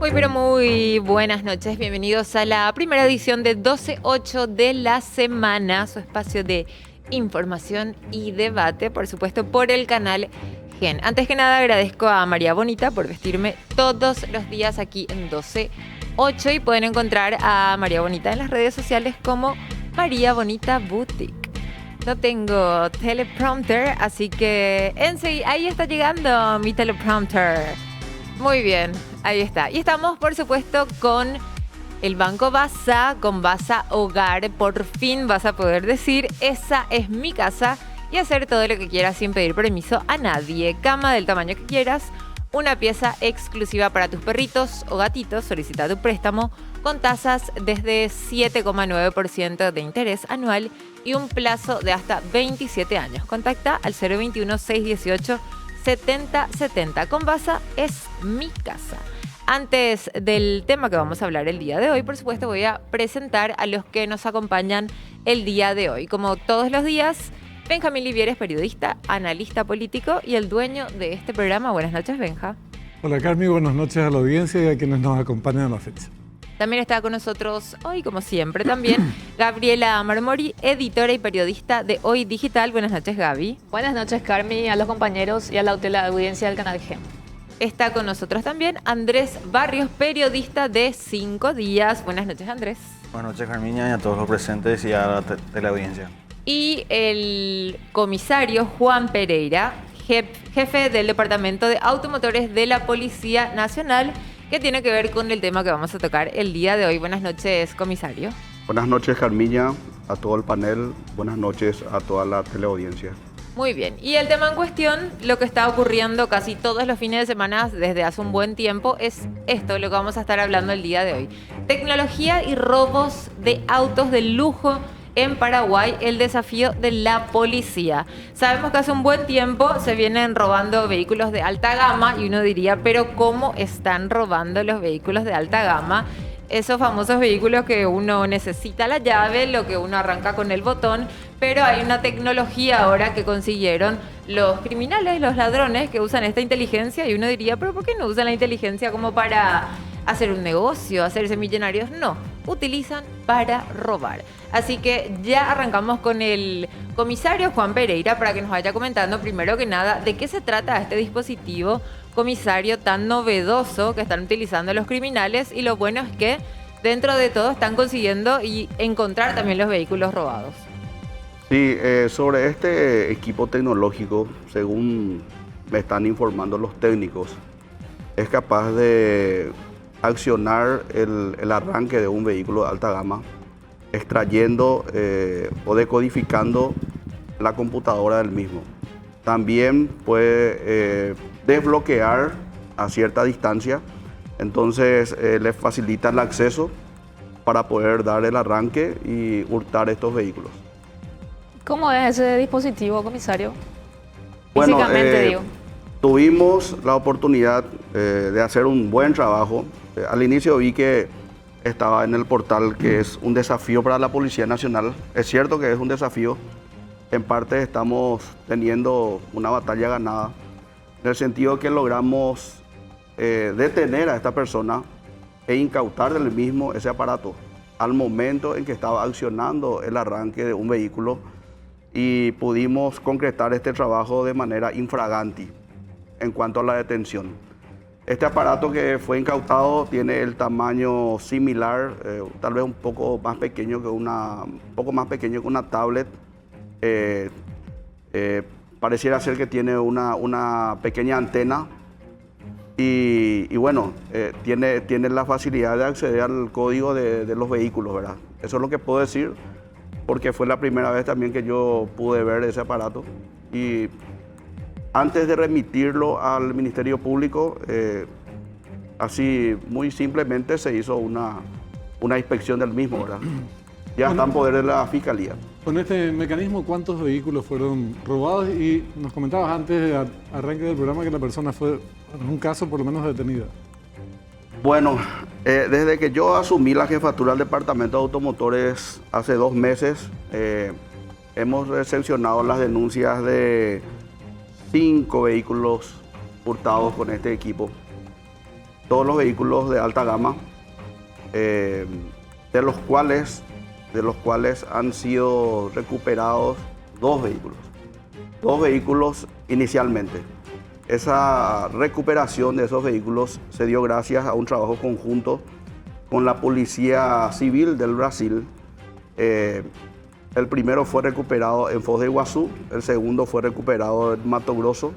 Muy pero muy buenas noches, bienvenidos a la primera edición de 12-8 de la semana, su espacio de información y debate, por supuesto, por el canal Gen. Antes que nada agradezco a María Bonita por vestirme todos los días aquí en 12-8 y pueden encontrar a María Bonita en las redes sociales como María Bonita Boutique. No tengo teleprompter, así que enseguida, ahí está llegando mi teleprompter. Muy bien, ahí está. Y estamos, por supuesto, con el Banco Basa, con Basa Hogar. Por fin vas a poder decir, esa es mi casa, y hacer todo lo que quieras sin pedir permiso a nadie. Cama del tamaño que quieras, una pieza exclusiva para tus perritos o gatitos. Solicita tu préstamo con tasas desde 7,9% de interés anual y un plazo de hasta 27 años. Contacta al 021-618-7070. Con Basa es mi casa. Antes del tema que vamos a hablar el día de hoy, por supuesto, voy a presentar a los que nos acompañan el día de hoy. Como todos los días, Benjamín Livieres, periodista, analista político y el dueño de este programa. Buenas noches, Benja. Hola, Carmi, buenas noches a la audiencia y a quienes nos acompañan en la fecha. También está con nosotros hoy, como siempre, también Gabriela Marmori, editora y periodista de Hoy Digital. Buenas noches, Gaby. Buenas noches, Carmi, a los compañeros y a la audiencia del canal Gen. Está con nosotros también Andrés Barrios, periodista de 5 días. Buenas noches, Andrés. Buenas noches, Carmiña, y a todos los presentes y a la teleaudiencia. Y el comisario Juan Pereira, jefe del Departamento de Automotores de la Policía Nacional, que tiene que ver con el tema que vamos a tocar el día de hoy. Buenas noches, comisario. Buenas noches, Carmiña, a todo el panel. Buenas noches a toda la teleaudiencia. Muy bien. Y el tema en cuestión, lo que está ocurriendo casi todos los fines de semana desde hace un buen tiempo, es esto, lo que vamos a estar hablando el día de hoy. Tecnología y robos de autos de lujo en Paraguay, el desafío de la policía. Sabemos que hace un buen tiempo se vienen robando vehículos de alta gama y uno diría, pero ¿cómo están robando los vehículos de alta gama? Esos famosos vehículos que uno necesita la llave, lo que uno arranca con el botón, pero hay una tecnología ahora que consiguieron los criminales, los ladrones que usan esta inteligencia y uno diría, pero ¿por qué no usan la inteligencia como para hacer un negocio, hacerse millonarios? No, utilizan para robar. Así que ya arrancamos con el comisario Juan Pereira para que nos vaya comentando primero que nada de qué se trata este dispositivo, comisario, tan novedoso que están utilizando los criminales, y lo bueno es que dentro de todo están consiguiendo y encontrar también los vehículos robados. Sí, sobre este equipo tecnológico, según me están informando los técnicos, es capaz de accionar el arranque de un vehículo de alta gama, extrayendo o decodificando la computadora del mismo. También puede desbloquear a cierta distancia, entonces le facilita el acceso para poder dar el arranque y hurtar estos vehículos. ¿Cómo es ese dispositivo, comisario? Bueno, Físicamente, digo. Tuvimos la oportunidad de hacer un buen trabajo. Al inicio vi que estaba en el portal que es un desafío para la Policía Nacional. Es cierto que es un desafío. En parte estamos teniendo una batalla ganada, en el sentido que logramos detener a esta persona e incautar del mismo ese aparato al momento en que estaba accionando el arranque de un vehículo, y pudimos concretar este trabajo de manera infraganti en cuanto a la detención. Este aparato que fue incautado tiene el tamaño similar, tal vez un poco más pequeño que una tablet. Pareciera ser que tiene una pequeña antena y bueno, tiene la facilidad de acceder al código de los vehículos, ¿verdad? Eso es lo que puedo decir, porque fue la primera vez también que yo pude ver ese aparato. Y antes de remitirlo al Ministerio Público, así muy simplemente se hizo una inspección del mismo, ¿verdad? Ya está en poder de la Fiscalía. Con este mecanismo, ¿cuántos vehículos fueron robados? Y nos comentabas antes de arranque del programa que la persona fue, en un caso, por lo menos detenida. Bueno, desde que yo asumí la jefatura del Departamento de Automotores hace 2 meses, hemos recepcionado las denuncias de 5 vehículos hurtados con este equipo. todos los vehículos de alta gama, de los cuales han sido recuperados dos vehículos inicialmente. Esa recuperación de esos vehículos se dio gracias a un trabajo conjunto con la Policía Civil del Brasil. El primero fue recuperado en Foz de Iguazú, el segundo fue recuperado en Mato Grosso.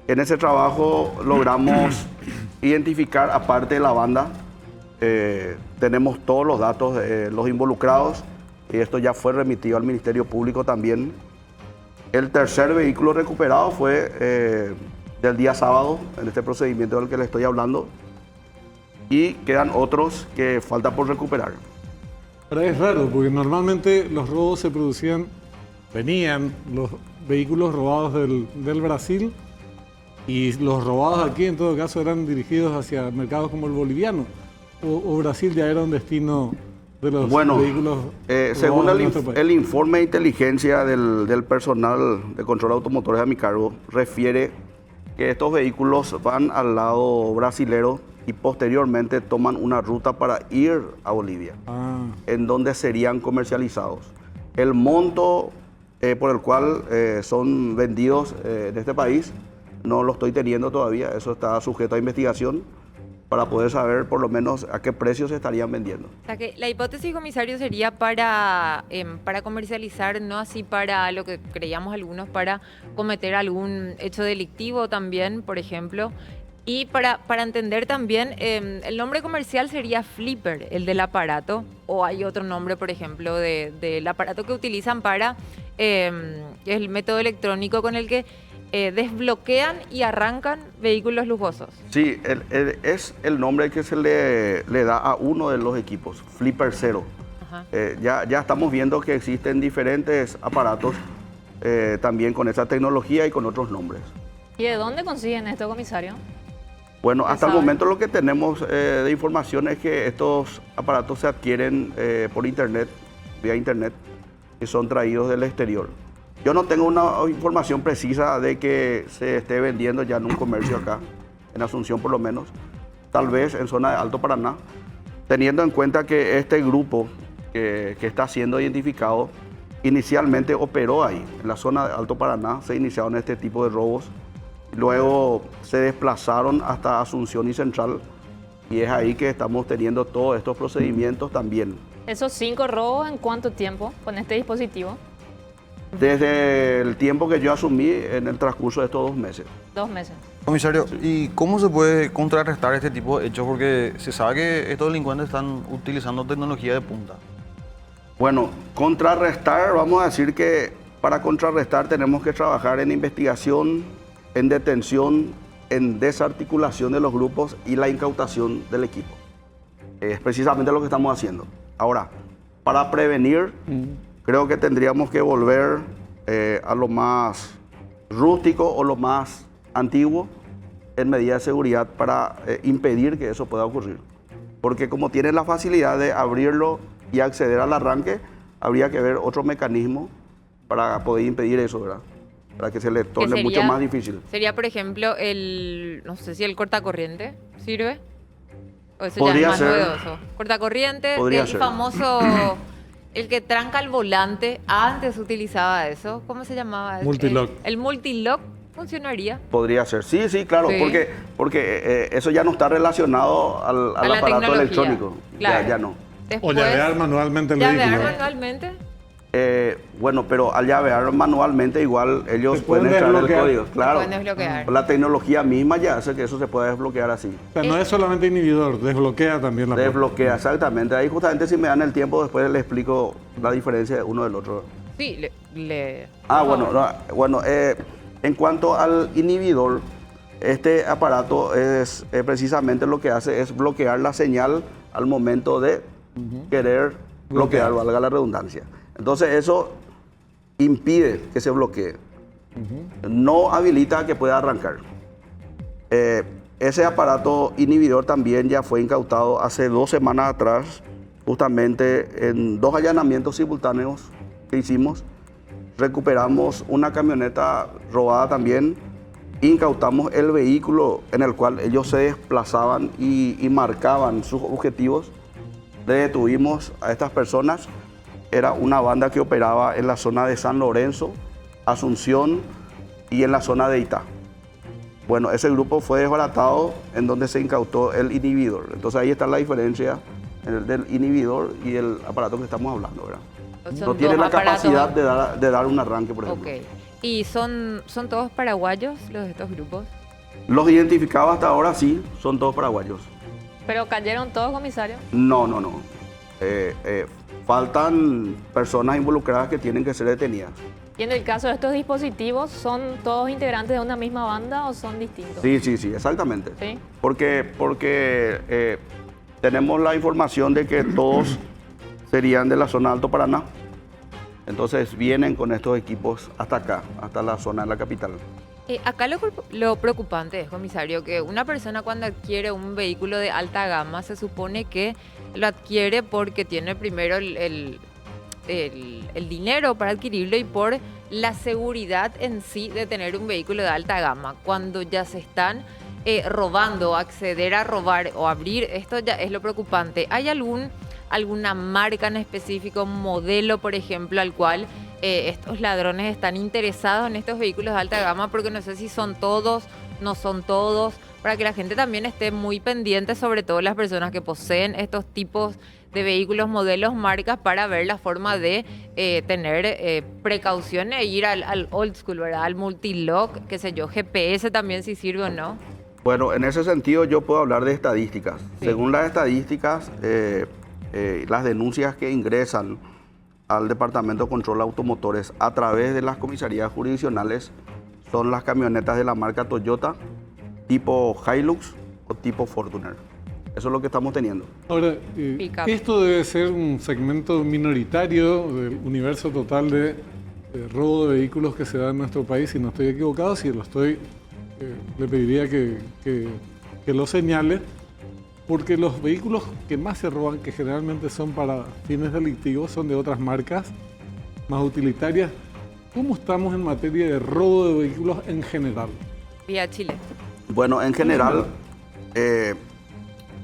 En ese trabajo logramos identificar, aparte de la banda, tenemos todos los datos de los involucrados y esto ya fue remitido al Ministerio Público también. El tercer vehículo recuperado fue del día sábado, en este procedimiento del que le estoy hablando, y quedan otros que falta por recuperar. Pero es raro, porque normalmente los robos venían los vehículos robados del Brasil y los robados aquí en todo caso eran dirigidos hacia mercados como el boliviano. ¿O Brasil ya era un destino de los vehículos según robados en nuestro país? el informe de inteligencia del personal de control de automotores a mi cargo, refiere que estos vehículos van al lado brasilero y posteriormente toman una ruta para ir a Bolivia, en donde serían comercializados. El monto por el cual son vendidos en este país no lo estoy teniendo todavía, eso está sujeto a investigación para poder saber por lo menos a qué precio se estarían vendiendo. O sea que la hipótesis, comisario, sería para comercializar, no así para lo que creíamos algunos, para cometer algún hecho delictivo también, por ejemplo. Y para entender también, el nombre comercial sería Flipper, el del aparato, o hay otro nombre, por ejemplo, del aparato que utilizan para el método electrónico con el que desbloquean y arrancan vehículos lujosos. Sí, es el nombre que se le da a uno de los equipos, Flipper 0. Ya estamos viendo que existen diferentes aparatos también con esa tecnología y con otros nombres. ¿Y de dónde consiguen esto, comisario? Bueno, hasta el momento lo que tenemos de información es que estos aparatos se adquieren por internet, vía internet, y son traídos del exterior. Yo no tengo una información precisa de que se esté vendiendo ya en un comercio acá, en Asunción por lo menos, tal vez en zona de Alto Paraná, teniendo en cuenta que este grupo que está siendo identificado inicialmente operó ahí, en la zona de Alto Paraná, se iniciaron este tipo de robos, luego se desplazaron hasta Asunción y Central y es ahí que estamos teniendo todos estos procedimientos también. ¿Esos 5 robos en cuánto tiempo con este dispositivo? Desde el tiempo que yo asumí en el transcurso de estos 2 meses. 2 meses. Comisario, ¿y cómo se puede contrarrestar este tipo de hechos? Porque se sabe que estos delincuentes están utilizando tecnología de punta. Bueno, contrarrestar, vamos a decir que para contrarrestar tenemos que trabajar en investigación, en detención, en desarticulación de los grupos y la incautación del equipo. Es precisamente lo que estamos haciendo. Ahora, para prevenir, creo que tendríamos que volver a lo más rústico o lo más antiguo en medida de seguridad para impedir que eso pueda ocurrir. Porque como tienen la facilidad de abrirlo y acceder al arranque, habría que ver otro mecanismo para poder impedir eso, ¿verdad? Para que se le torne mucho más difícil. Sería, por ejemplo, no sé si el cortacorriente sirve. O eso Podría ya es más ser. novedoso. Cortacorriente, Podría el ser. famoso, el que tranca el volante. Antes utilizaba eso. ¿Cómo se llamaba? Multilock. El multilock funcionaría. Podría ser. Sí, sí, claro, Sí. porque eso ya no está relacionado al A la aparato tecnología. electrónico. Claro. Ya no. O Después, llavear manualmente el vehículo. llavear manualmente. Bueno, pero al llavear manualmente igual ellos Se pueden pueden entrar en el desbloquear. código. Claro. Pueden desbloquear. La tecnología misma ya hace que eso se pueda desbloquear así. O sea, no es solamente inhibidor, desbloquea también la puerta. Desbloquea, exactamente. Ahí justamente si me dan el tiempo después les explico la diferencia de uno del otro. Sí, Bueno, en cuanto al inhibidor, este aparato es precisamente lo que hace es bloquear la señal al momento de querer bloquear, valga la redundancia. Entonces eso impide que se bloquee, no habilita que pueda arrancar. Ese aparato inhibidor también ya fue incautado hace 2 semanas atrás, justamente en 2 allanamientos simultáneos que hicimos. Recuperamos una camioneta robada también incautamos el vehículo en el cual ellos se desplazaban y marcaban sus objetivos. Le detuvimos a estas personas. Era una banda que operaba en la zona de San Lorenzo, Asunción y en la zona de Itá. Bueno, ese grupo fue desbaratado en donde se incautó el inhibidor. Entonces ahí está la diferencia del inhibidor y el aparato que estamos hablando, ¿verdad? Son No tiene dos la aparatos. capacidad de dar un arranque, por ejemplo. Ok. ¿Y son todos paraguayos los de estos grupos? Los identificados hasta ahora sí, son todos paraguayos. Pero cayeron todos, comisario. No. Faltan personas involucradas que tienen que ser detenidas. Y en el caso de estos dispositivos, ¿son todos integrantes de una misma banda o son distintos? Sí, exactamente. ¿Sí? Porque tenemos la información de que todos serían de la zona de Alto Paraná. Entonces vienen con estos equipos hasta acá, hasta la zona de la capital. Acá lo preocupante es, comisario, que una persona cuando adquiere un vehículo de alta gama se supone que lo adquiere porque tiene primero el dinero para adquirirlo y por la seguridad en sí de tener un vehículo de alta gama. Cuando ya se están robando, acceder a robar o abrir, esto ya es lo preocupante. ¿Hay alguna marca en específico, un modelo, por ejemplo, al cual estos ladrones están interesados en estos vehículos de alta gama? Porque no sé si son todos, no son todos, para que la gente también esté muy pendiente, sobre todo las personas que poseen estos tipos de vehículos, modelos, marcas, para ver la forma de tener precaución e ir al old school, ¿verdad? Al multilock, qué sé yo, GPS también si sirve o no. Bueno, en ese sentido yo puedo hablar de estadísticas. Sí. Según las estadísticas, las denuncias que ingresan al Departamento de Control de Automotores a través de las comisarías jurisdiccionales son las camionetas de la marca Toyota, tipo Hilux o tipo Fortuner. Eso es lo que estamos teniendo. Ahora, Pick-up. esto debe ser un segmento minoritario del universo total de robo de vehículos que se da en nuestro país. Si no estoy equivocado, si lo estoy, le pediría que lo señale, porque los vehículos que más se roban, que generalmente son para fines delictivos, son de otras marcas más utilitarias. ¿Cómo estamos en materia de robo de vehículos en general? Vía Chile. Bueno, en general,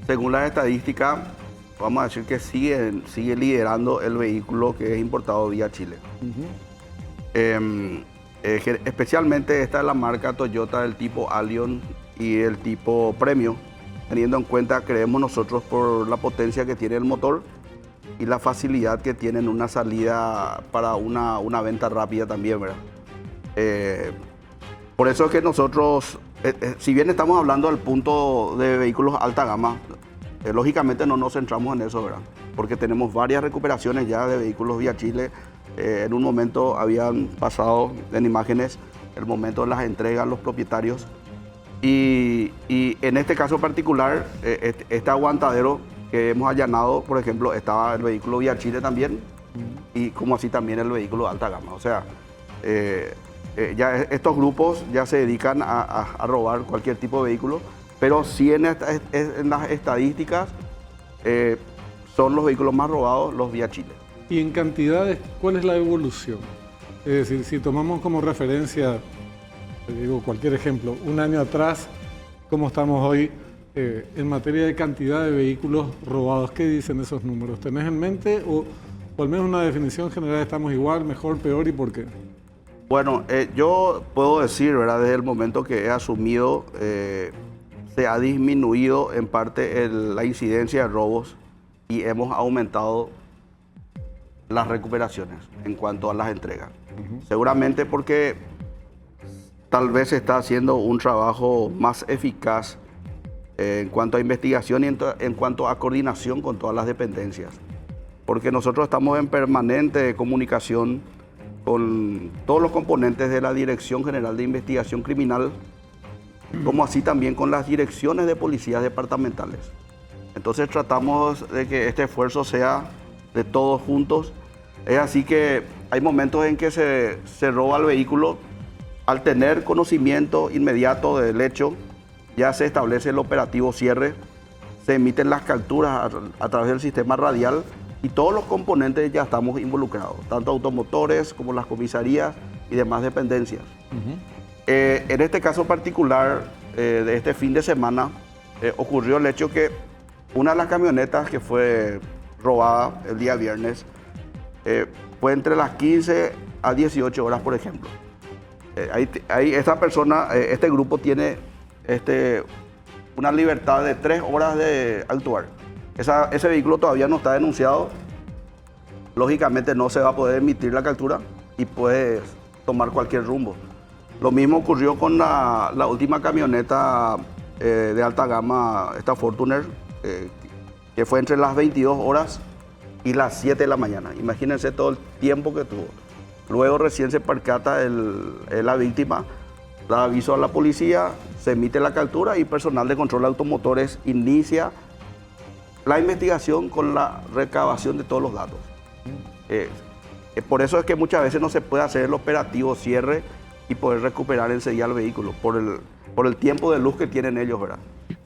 según las estadísticas, vamos a decir que sigue liderando el vehículo que es importado vía Chile. Especialmente esta es la marca Toyota del tipo Allion y el tipo Premio, teniendo en cuenta, creemos nosotros, por la potencia que tiene el motor y la facilidad que tienen una salida para una venta rápida también, ¿verdad? Por eso es que nosotros, si bien estamos hablando del punto de vehículos alta gama, lógicamente no nos centramos en eso, ¿verdad? Porque tenemos varias recuperaciones ya de vehículos vía Chile. En un momento habían pasado en imágenes el momento de las entregas a los propietarios. Y en este caso particular, este aguantadero que hemos allanado, por ejemplo, estaba el vehículo vía Chile también, y como así también el vehículo de alta gama. O sea, ya estos grupos ya se dedican a robar cualquier tipo de vehículo, pero sí en las estadísticas son los vehículos más robados los vía Chile. Y en cantidades, ¿cuál es la evolución? Es decir, si tomamos como referencia, te digo cualquier ejemplo, un año atrás, ¿cómo estamos hoy en materia de cantidad de vehículos robados? ¿Qué dicen esos números? ¿Tenés en mente o al menos una definición general? ¿Estamos igual, mejor, peor y por qué? Bueno, yo puedo decir, ¿verdad? Desde el momento que he asumido, se ha disminuido en parte la incidencia de robos y hemos aumentado las recuperaciones en cuanto a las entregas. Seguramente porque tal vez se está haciendo un trabajo más eficaz en cuanto a investigación y en cuanto a coordinación con todas las dependencias. Porque nosotros estamos en permanente comunicación con todos los componentes de la Dirección General de Investigación Criminal, como así también con las direcciones de policías departamentales. Entonces tratamos de que este esfuerzo sea de todos juntos. Es así que hay momentos en que se roba el vehículo. Al tener conocimiento inmediato del hecho, ya se establece el operativo cierre, se emiten las capturas a través del sistema radial y todos los componentes ya estamos involucrados, tanto automotores como las comisarías y demás dependencias. En este caso particular de este fin de semana ocurrió el hecho que una de las camionetas que fue robada el día viernes fue entre las 15 a 18 horas, por ejemplo. Esta persona, este grupo tiene una libertad de 3 horas de actuar. Ese vehículo todavía no está denunciado. Lógicamente no se va a poder emitir la captura y puede tomar cualquier rumbo. Lo mismo ocurrió con la última camioneta de alta gama, esta Fortuner, que fue entre las 22 horas y las 7 de la mañana. Imagínense todo el tiempo que tuvo. Luego recién se percata la víctima, da aviso a la policía, se emite la captura y personal de control de automotores inicia la investigación con la recabación de todos los datos. Por eso es que muchas veces no se puede hacer el operativo cierre y poder recuperar enseguida el vehículo, por el tiempo de luz que tienen ellos, ¿verdad?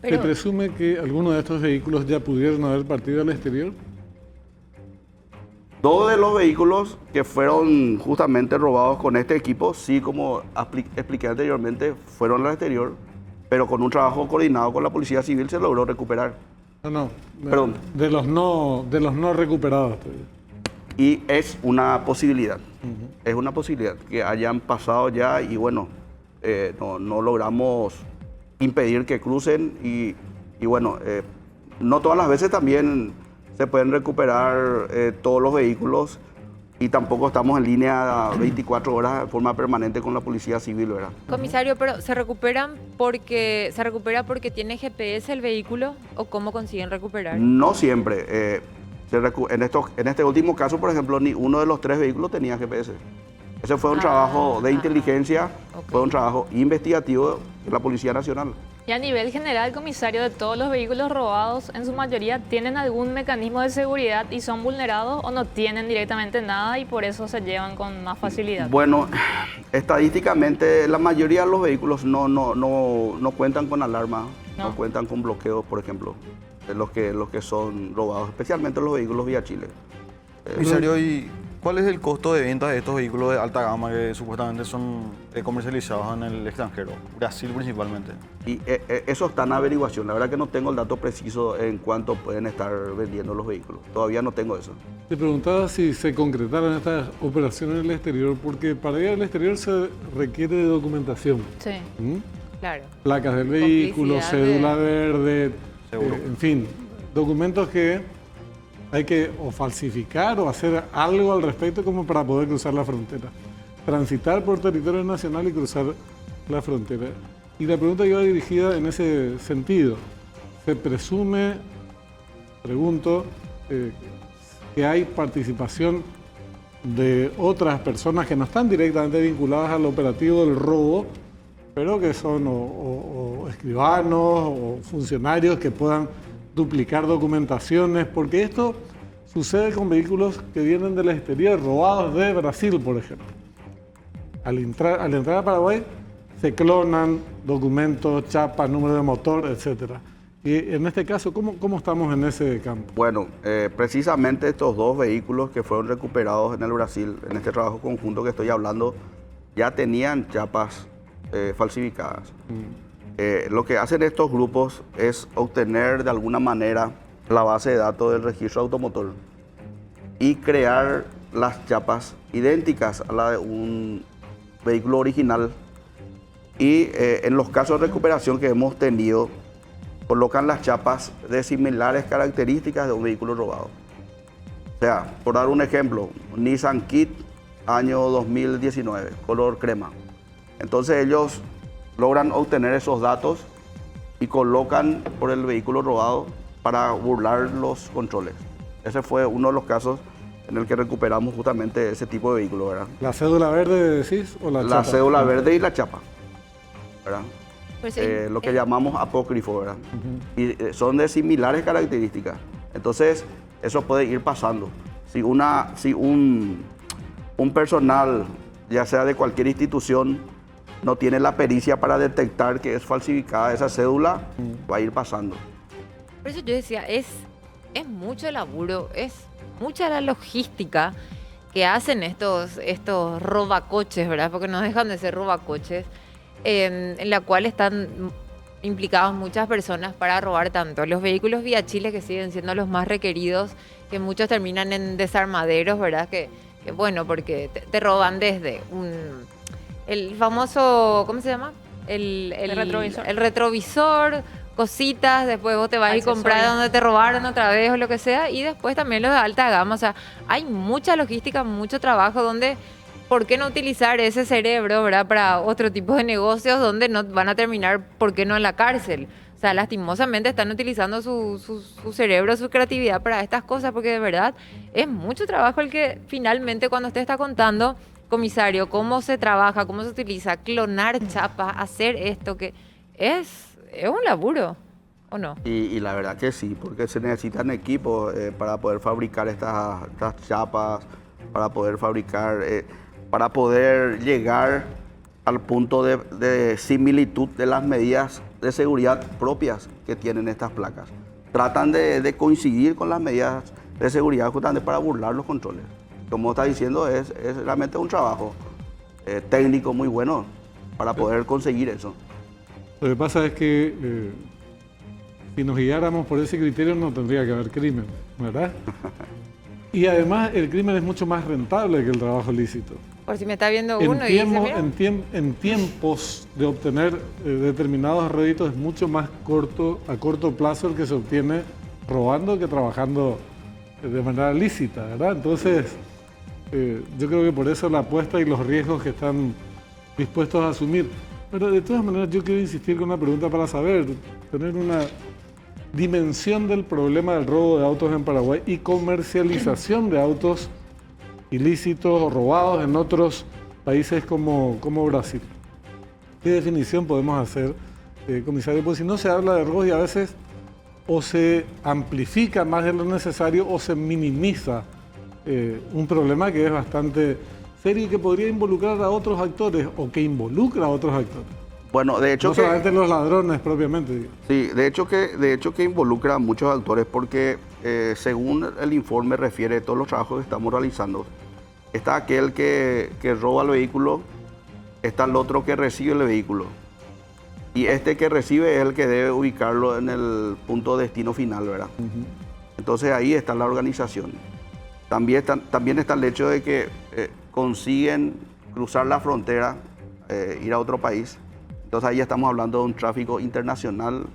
¿Se presume que algunos de estos vehículos ya pudieron haber partido al exterior? 2 de los vehículos que fueron justamente robados con este equipo, sí, como expliqué anteriormente, fueron al exterior, pero con un trabajo coordinado con la Policía Civil se logró recuperar. No, Perdón. de los no recuperados. Y es una posibilidad, es una posibilidad que hayan pasado ya y bueno, no logramos impedir que crucen y bueno, no todas las veces también se pueden recuperar todos los vehículos y tampoco estamos en línea 24 horas de forma permanente con la Policía Civil, ¿verdad? Comisario, pero ¿se recupera porque tiene GPS el vehículo o cómo consiguen recuperar? No siempre. En este último caso, por ejemplo, ni uno de los 3 vehículos tenía GPS. Ese fue un trabajo de inteligencia, fue un trabajo investigativo de la Policía Nacional. Y a nivel general, comisario, de todos los vehículos robados, en su mayoría tienen algún mecanismo de seguridad y son vulnerados o no tienen directamente nada y por eso se llevan con más facilidad. Bueno, estadísticamente la mayoría de los vehículos no cuentan con alarma, no cuentan con bloqueos, por ejemplo, de los que son robados, especialmente los vehículos vía Chile. Comisario, ¿y cuál es el costo de venta de estos vehículos de alta gama que supuestamente son comercializados en el extranjero, Brasil principalmente? Y eso está en averiguación. La verdad que no tengo el dato preciso en cuánto pueden estar vendiendo los vehículos. Todavía no tengo eso. Te preguntaba si se concretaron estas operaciones en el exterior, porque para ir al exterior se requiere de documentación. Sí. Claro. Placas del vehículo, Complicidad cédula verde, Seguro. en fin, documentos que hay que o falsificar o hacer algo al respecto como para poder cruzar la frontera. Transitar por territorio nacional y cruzar la frontera. Y la pregunta iba dirigida en ese sentido. Se presume, pregunto, que hay participación de otras personas que no están directamente vinculadas al operativo del robo, pero que son o escribanos o funcionarios que puedan duplicar documentaciones, porque esto sucede con vehículos que vienen del exterior, robados de Brasil, por ejemplo. Al entrar a Paraguay se clonan documentos, chapas, número de motor, etc. Y en este caso, ¿cómo estamos en ese campo? Bueno, precisamente estos 2 vehículos que fueron recuperados en el Brasil, en este trabajo conjunto que estoy hablando, ya tenían chapas falsificadas. Lo que hacen estos grupos es obtener de alguna manera la base de datos del registro automotor y crear las chapas idénticas a la de un vehículo original. Y en los casos de recuperación que hemos tenido, colocan las chapas de similares características de un vehículo robado. O sea, por dar un ejemplo, Nissan Kit, año 2019, color crema. Entonces ellos logran obtener esos datos y colocan por el vehículo robado para burlar los controles. Ese fue uno de los casos en el que recuperamos justamente ese tipo de vehículo, ¿verdad? ¿La cédula verde decís o la chapa? La cédula verde y la chapa, ¿verdad? Pues, Lo que llamamos apócrifo, ¿verdad? Y son de similares características. Entonces, eso puede ir pasando. Si un personal, ya sea de cualquier institución, no tiene la pericia para detectar que es falsificada esa cédula, va a ir pasando. Por eso yo decía, es mucho laburo, es mucha la logística que hacen estos robacoches, ¿verdad? Porque no dejan de ser robacoches. en la cual están implicados muchas personas para robar tanto. Los vehículos Vía Chile, que siguen siendo los más requeridos, que muchos terminan en desarmaderos, ¿verdad? Que bueno, porque te roban desde el famoso, ¿cómo se llama? El retrovisor. El retrovisor, cositas, después vos te vas y compras donde te robaron otra vez o lo que sea, y después también los de alta gama. O sea, hay mucha logística, mucho trabajo donde, ¿por qué no utilizar ese cerebro, ¿verdad? Para otro tipo de negocios donde no van a terminar, ¿por qué no en la cárcel? O sea, lastimosamente están utilizando su cerebro, su creatividad para estas cosas, porque de verdad es mucho trabajo el que finalmente, cuando usted está contando, comisario, cómo se trabaja, cómo se utiliza, clonar chapas, hacer esto, que es un laburo, ¿o no? Y la verdad que sí, porque se necesitan equipos para poder fabricar estas chapas, para poder fabricar, para poder llegar al punto de similitud de las medidas de seguridad propias que tienen estas placas. Tratan de coincidir con las medidas de seguridad justamente para burlar los controles. Como está diciendo, es realmente un trabajo técnico muy bueno para poder conseguir eso. Lo que pasa es que si nos guiáramos por ese criterio no tendría que haber crimen, ¿verdad? Y además el crimen es mucho más rentable que el trabajo lícito. Por si me está viendo uno y dice, mira, En tiempos de obtener determinados réditos es mucho más a corto plazo el que se obtiene robando que trabajando de manera lícita, ¿verdad? Entonces, yo creo que por eso la apuesta y los riesgos que están dispuestos a asumir. Pero de todas maneras yo quiero insistir con una pregunta para saber, tener una dimensión del problema del robo de autos en Paraguay y comercialización de autos ilícitos o robados en otros países como Brasil. ¿Qué definición podemos hacer, comisario? Pues si no se habla de robos y a veces o se amplifica más de lo necesario o se minimiza un problema que es bastante serio y que podría involucrar a otros actores o que involucra a otros actores. Bueno, de hecho no solamente los ladrones propiamente. Digo. Sí, de hecho que involucra a muchos actores porque según el informe refiere todos los trabajos que estamos realizando. Está aquel que roba el vehículo, está el otro que recibe el vehículo. Y este que recibe es el que debe ubicarlo en el punto de destino final, ¿verdad? Entonces ahí está la organización. También está el hecho de que consiguen cruzar la frontera, ir a otro país. Entonces ahí estamos hablando de un tráfico internacional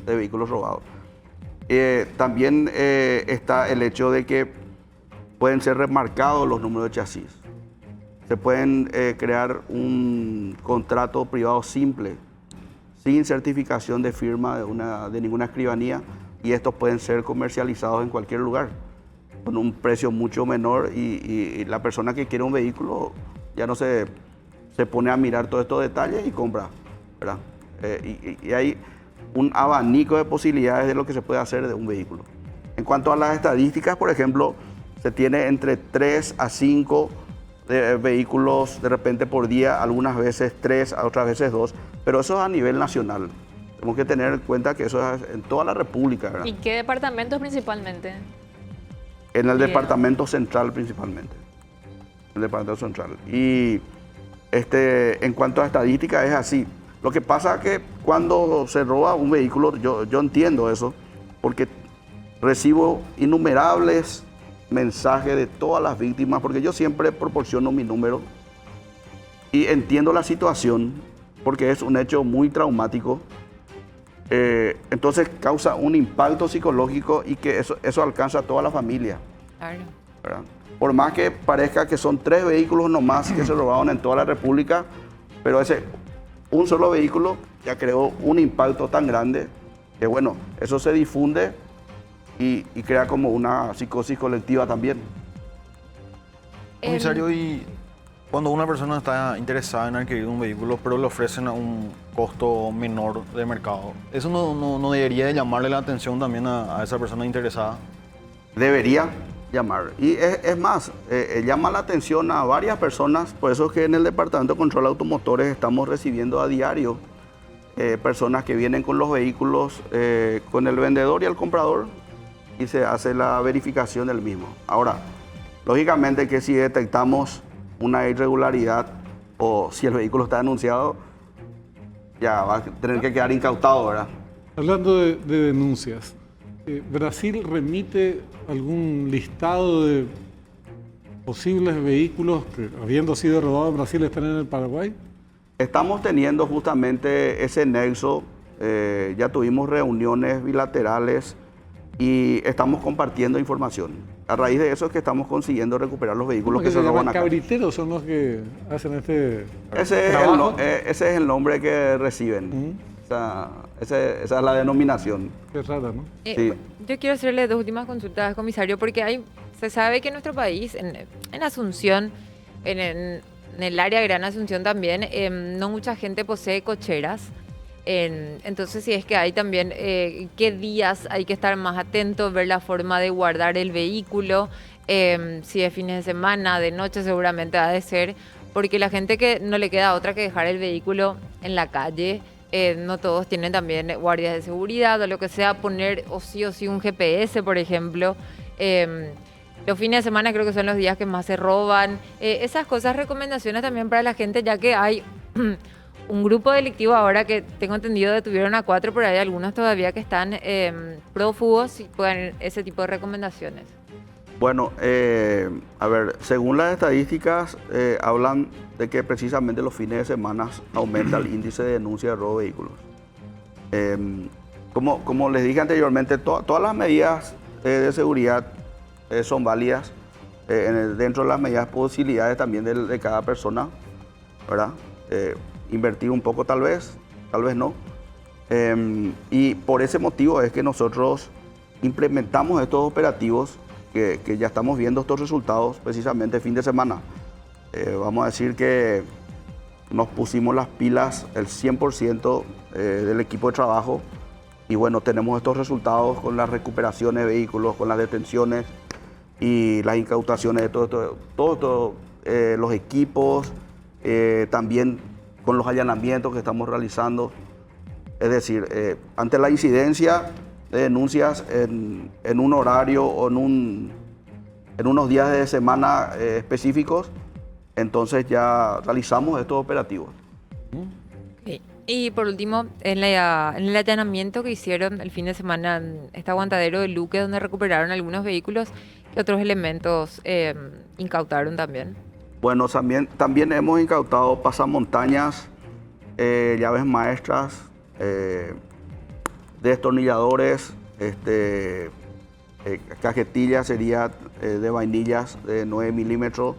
de vehículos robados. También está el hecho de que pueden ser remarcados los números de chasis. Se pueden crear un contrato privado simple, sin certificación de firma de ninguna escribanía, y estos pueden ser comercializados en cualquier lugar, con un precio mucho menor, y la persona que quiere un vehículo ya no se pone a mirar todos estos detalles y compra, ¿verdad? Y hay un abanico de posibilidades de lo que se puede hacer de un vehículo. En cuanto a las estadísticas, por ejemplo, se tiene entre 3 a 5 vehículos de repente por día, algunas veces 3, otras veces 2, pero eso es a nivel nacional. Tenemos que tener en cuenta que eso es en toda la República, ¿verdad? ¿Y qué departamentos principalmente? En el departamento central principalmente. El departamento central. Y en cuanto a estadística es así. Lo que pasa es que cuando se roba un vehículo, yo entiendo eso, porque recibo innumerables mensajes de todas las víctimas, porque yo siempre proporciono mi número y entiendo la situación, porque es un hecho muy traumático. Entonces causa un impacto psicológico y que eso alcanza a toda la familia. Claro. ¿Verdad? Por más que parezca que son 3 vehículos nomás que se robaron en toda la República, pero un solo vehículo ya creó un impacto tan grande que bueno, eso se difunde y crea como una psicosis colectiva también. Comisario, y cuando una persona está interesada en adquirir un vehículo, pero le ofrecen a un costo menor de mercado, ¿eso no debería de llamarle la atención también a esa persona interesada? Debería llamar. Y es más, llama la atención a varias personas, por eso es que en el Departamento de Control de Automotores estamos recibiendo a diario personas que vienen con los vehículos, con el vendedor y el comprador, y se hace la verificación del mismo. Ahora, lógicamente que si detectamos una irregularidad o si el vehículo está denunciado, ya va a tener que quedar incautado, ¿verdad? Hablando de denuncias, ¿Brasil remite algún listado de posibles vehículos que, habiendo sido robados en Brasil, están en el Paraguay? Estamos teniendo justamente ese nexo, ya tuvimos reuniones bilaterales y estamos compartiendo información. A raíz de eso es que estamos consiguiendo recuperar los vehículos que se roban acá. Cabriteros son los que hacen este Ese es el nombre que reciben. O sea, esa es la denominación. Qué rara, ¿no? Sí. Yo quiero hacerle dos últimas consultas, comisario, porque se sabe que en nuestro país, en Asunción, en el área Gran Asunción también, no mucha gente posee cocheras. Entonces, si es que hay también, qué días hay que estar más atentos, ver la forma de guardar el vehículo, si es fines de semana, de noche seguramente ha de ser, porque la gente que no le queda otra que dejar el vehículo en la calle, no todos tienen también guardias de seguridad o lo que sea, poner o sí un GPS, por ejemplo. Los fines de semana creo que son los días que más se roban. Esas cosas, recomendaciones también para la gente, ya que hay un grupo delictivo ahora que tengo entendido detuvieron a 4, pero hay algunos todavía que están prófugos y pueden ese tipo de recomendaciones. Bueno, a ver, según las estadísticas, hablan de que precisamente los fines de semana aumenta el índice de denuncia de robo de vehículos. Como les dije anteriormente, todas las medidas de seguridad son válidas dentro de las medidas posibilidades también de cada persona, ¿verdad? Invertir un poco tal vez no. Y por ese motivo es que nosotros implementamos estos operativos que ya estamos viendo estos resultados precisamente fin de semana. Vamos a decir que nos pusimos las pilas el 100% del equipo de trabajo y bueno, tenemos estos resultados con las recuperaciones de vehículos, con las detenciones y las incautaciones de todos los equipos, también con los allanamientos que estamos realizando. Es decir, ante la incidencia de denuncias en un horario o en unos días de semana específicos, entonces ya realizamos estos operativos. Okay. Y por último, en el allanamiento que hicieron el fin de semana en este aguantadero de Luque, donde recuperaron algunos vehículos, ¿qué otros elementos incautaron también? Bueno, también hemos incautado pasamontañas, llaves maestras, destornilladores, cajetillas sería de vainillas de 9 milímetros,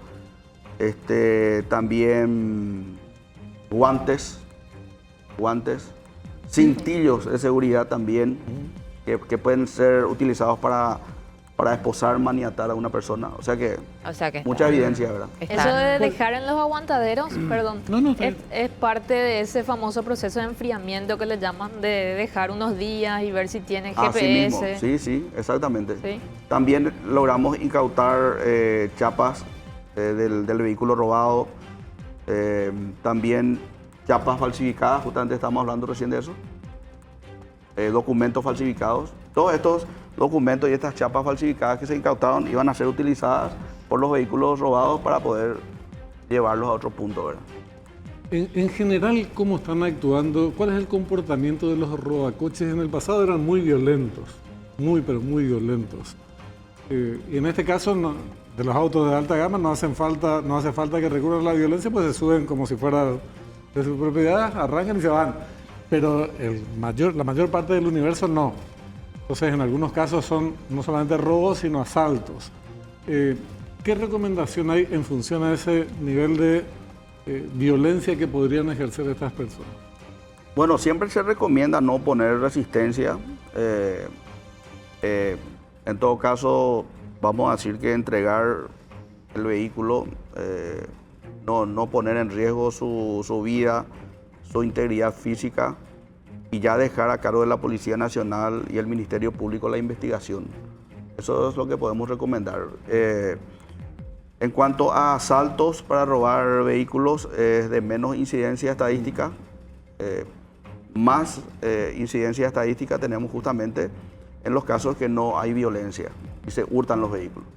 también guantes, cintillos de seguridad también, que pueden ser utilizados para esposar, maniatar a una persona. O sea que mucha evidencia, ¿verdad? Eso de dejar en los aguantaderos, perdón, es parte de ese famoso proceso de enfriamiento que le llaman, de dejar unos días y ver si tienen GPS. Sí, exactamente. Sí. También logramos incautar chapas del vehículo robado, también chapas falsificadas, justamente estamos hablando recién de eso, documentos falsificados. Todos estos documentos y estas chapas falsificadas que se incautaron iban a ser utilizadas por los vehículos robados para poder llevarlos a otro punto, ¿verdad? En general, ¿cómo están actuando? ¿Cuál es el comportamiento de los robacoches? En el pasado eran muy violentos, pero muy violentos. Y en este caso, de los autos de alta gama no hace falta que recurran a la violencia, pues se suben como si fuera de su propiedad, arrancan y se van. Pero la mayor parte del universo no. Entonces, en algunos casos son no solamente robos, sino asaltos. ¿Qué recomendación hay en función a ese nivel de violencia que podrían ejercer estas personas? Bueno, siempre se recomienda no poner resistencia. En todo caso, vamos a decir que entregar el vehículo, no poner en riesgo su vida, su integridad física, y ya dejar a cargo de la Policía Nacional y el Ministerio Público la investigación. Eso es lo que podemos recomendar. En cuanto a asaltos para robar vehículos, es de menos incidencia estadística. Más incidencia estadística tenemos justamente en los casos que no hay violencia y se hurtan los vehículos.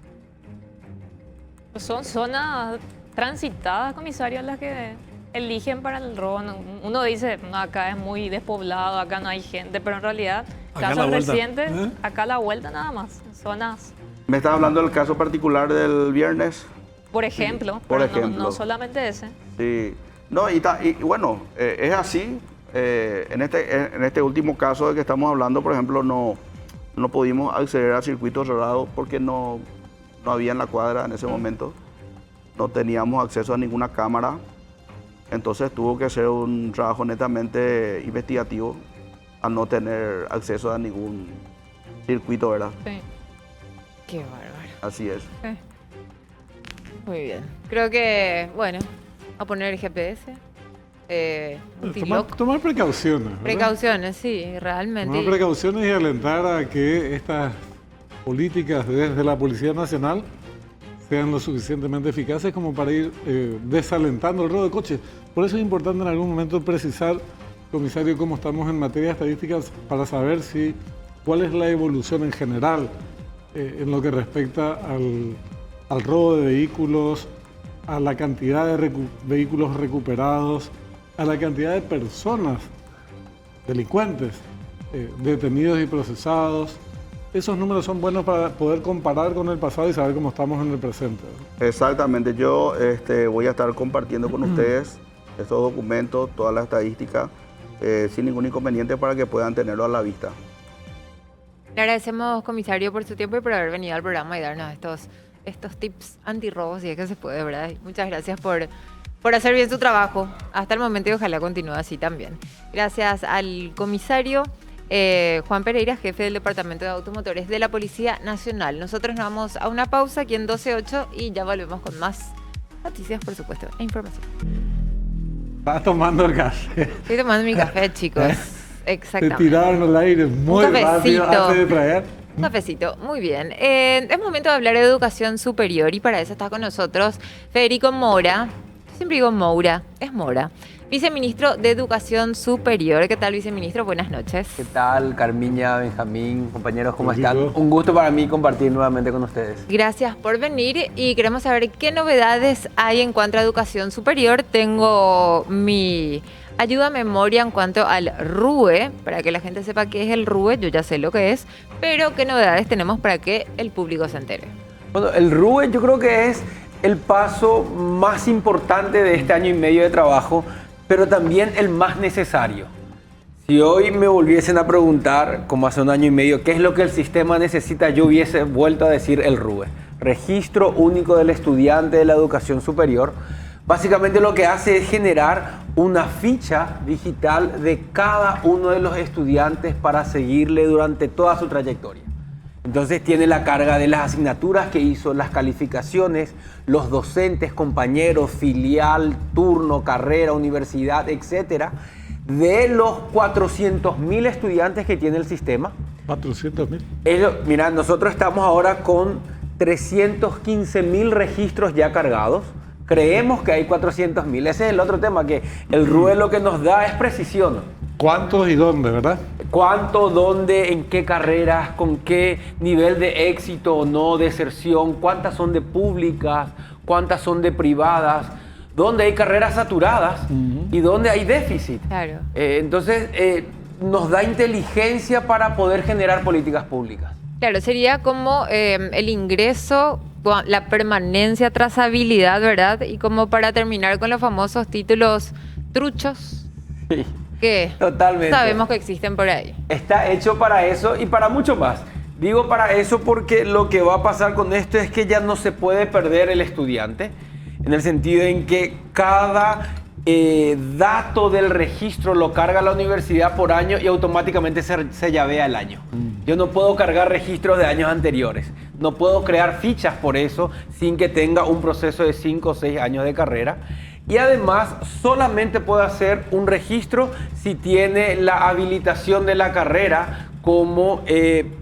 Son zonas transitadas, comisario, las que eligen para el robo. Uno dice, no, acá es muy despoblado, acá no hay gente, pero en realidad, Acá a la casos vuelta, recientes, ¿eh? acá a la vuelta nada más, en zonas, ¿Me estás hablando del caso particular del viernes? por ejemplo, por pero ejemplo. No solamente ese. Sí. No, y bueno, es así. En este último caso de que estamos hablando, por ejemplo, no pudimos acceder al circuito cerrado porque no había en la cuadra en ese momento. No teníamos acceso a ninguna cámara. Entonces tuvo que ser un trabajo netamente investigativo al no tener acceso a ningún circuito, ¿verdad? Sí. Qué bárbaro. Así es. Muy bien. Creo que, bueno, a poner el GPS. Tomar precauciones. ¿verdad? Precauciones, sí, realmente. Tomar precauciones y alentar a que estas políticas desde la Policía Nacional sean lo suficientemente eficaces como para ir desalentando el robo de coches. Por eso es importante en algún momento precisar, comisario, cómo estamos en materia de estadísticas para saber cuál es la evolución en general en lo que respecta al robo de vehículos, a la cantidad de vehículos recuperados, a la cantidad de personas, delincuentes, detenidos y procesados. Esos números son buenos para poder comparar con el pasado y saber cómo estamos en el presente. Exactamente. Yo voy a estar compartiendo con ustedes estos documentos, toda la estadística, sin ningún inconveniente para que puedan tenerlo a la vista. Le agradecemos, comisario, por su tiempo y por haber venido al programa y darnos estos tips antirrobos, si es que se puede, ¿verdad? Y muchas gracias por hacer bien su trabajo hasta el momento y ojalá continúe así también. Gracias al comisario Juan Pereira, jefe del Departamento de Automotores de la Policía Nacional. Nosotros nos vamos a una pausa aquí en 12.8 y ya volvemos con más noticias, por supuesto, e información. Estás tomando el café. Estoy tomando mi café, chicos. Te Exactamente. tiraron al aire muy rápido antes de traer. Un cafecito, muy bien. Es momento de hablar de educación superior y para eso está con nosotros Federico Mora. Siempre digo Moura, es Mora. Viceministro de Educación Superior. ¿Qué tal, viceministro? Buenas noches. ¿Qué tal, Carmiña, Benjamín, compañeros? ¿Cómo Federico. están? Un gusto para mí compartir nuevamente con ustedes. Gracias por venir y queremos saber qué novedades hay en cuanto a educación superior. Tengo mi ayuda a memoria en cuanto al RUE, para que la gente sepa qué es el RUE, yo ya sé lo que es, pero qué novedades tenemos para que el público se entere. Bueno, el RUE yo creo que es el paso más importante de este año y medio de trabajo, pero también el más necesario. Si hoy me volviesen a preguntar, como hace un año y medio, qué es lo que el sistema necesita, yo hubiese vuelto a decir el RUE, Registro Único del Estudiante de la Educación Superior. Básicamente lo que hace es generar una ficha digital de cada uno de los estudiantes para seguirle durante toda su trayectoria. Entonces tiene la carga de las asignaturas que hizo, las calificaciones, los docentes, compañeros, filial, turno, carrera, universidad, etcétera, de los 400.000 estudiantes que tiene el sistema. 400.000. Mira, nosotros estamos ahora con 315.000 registros ya cargados. Creemos que hay 400.000. Ese es el otro tema, que el RUE lo que nos da es precisión. ¿Cuántos y dónde, verdad? ¿Cuánto, dónde, en qué carreras, con qué nivel de éxito o no, deserción? ¿Cuántas son de públicas? ¿Cuántas son de privadas? ¿Dónde hay carreras saturadas y dónde hay déficit? Claro. Entonces, nos da inteligencia para poder generar políticas públicas. Claro, sería como el ingreso, la permanencia, trazabilidad, ¿verdad? Y como para terminar con los famosos títulos truchos. Sí. Que Totalmente. sabemos que existen por ahí. Está hecho para eso y para mucho más. Digo para eso porque lo que va a pasar con esto es que ya no se puede perder el estudiante, en el sentido en que cada dato del registro lo carga la universidad por año y automáticamente se llavea el año. Yo no puedo cargar registros de años anteriores. No puedo crear fichas por eso sin que tenga un proceso de 5 o 6 años de carrera. Y además solamente puedo hacer un registro si tiene la habilitación de la carrera como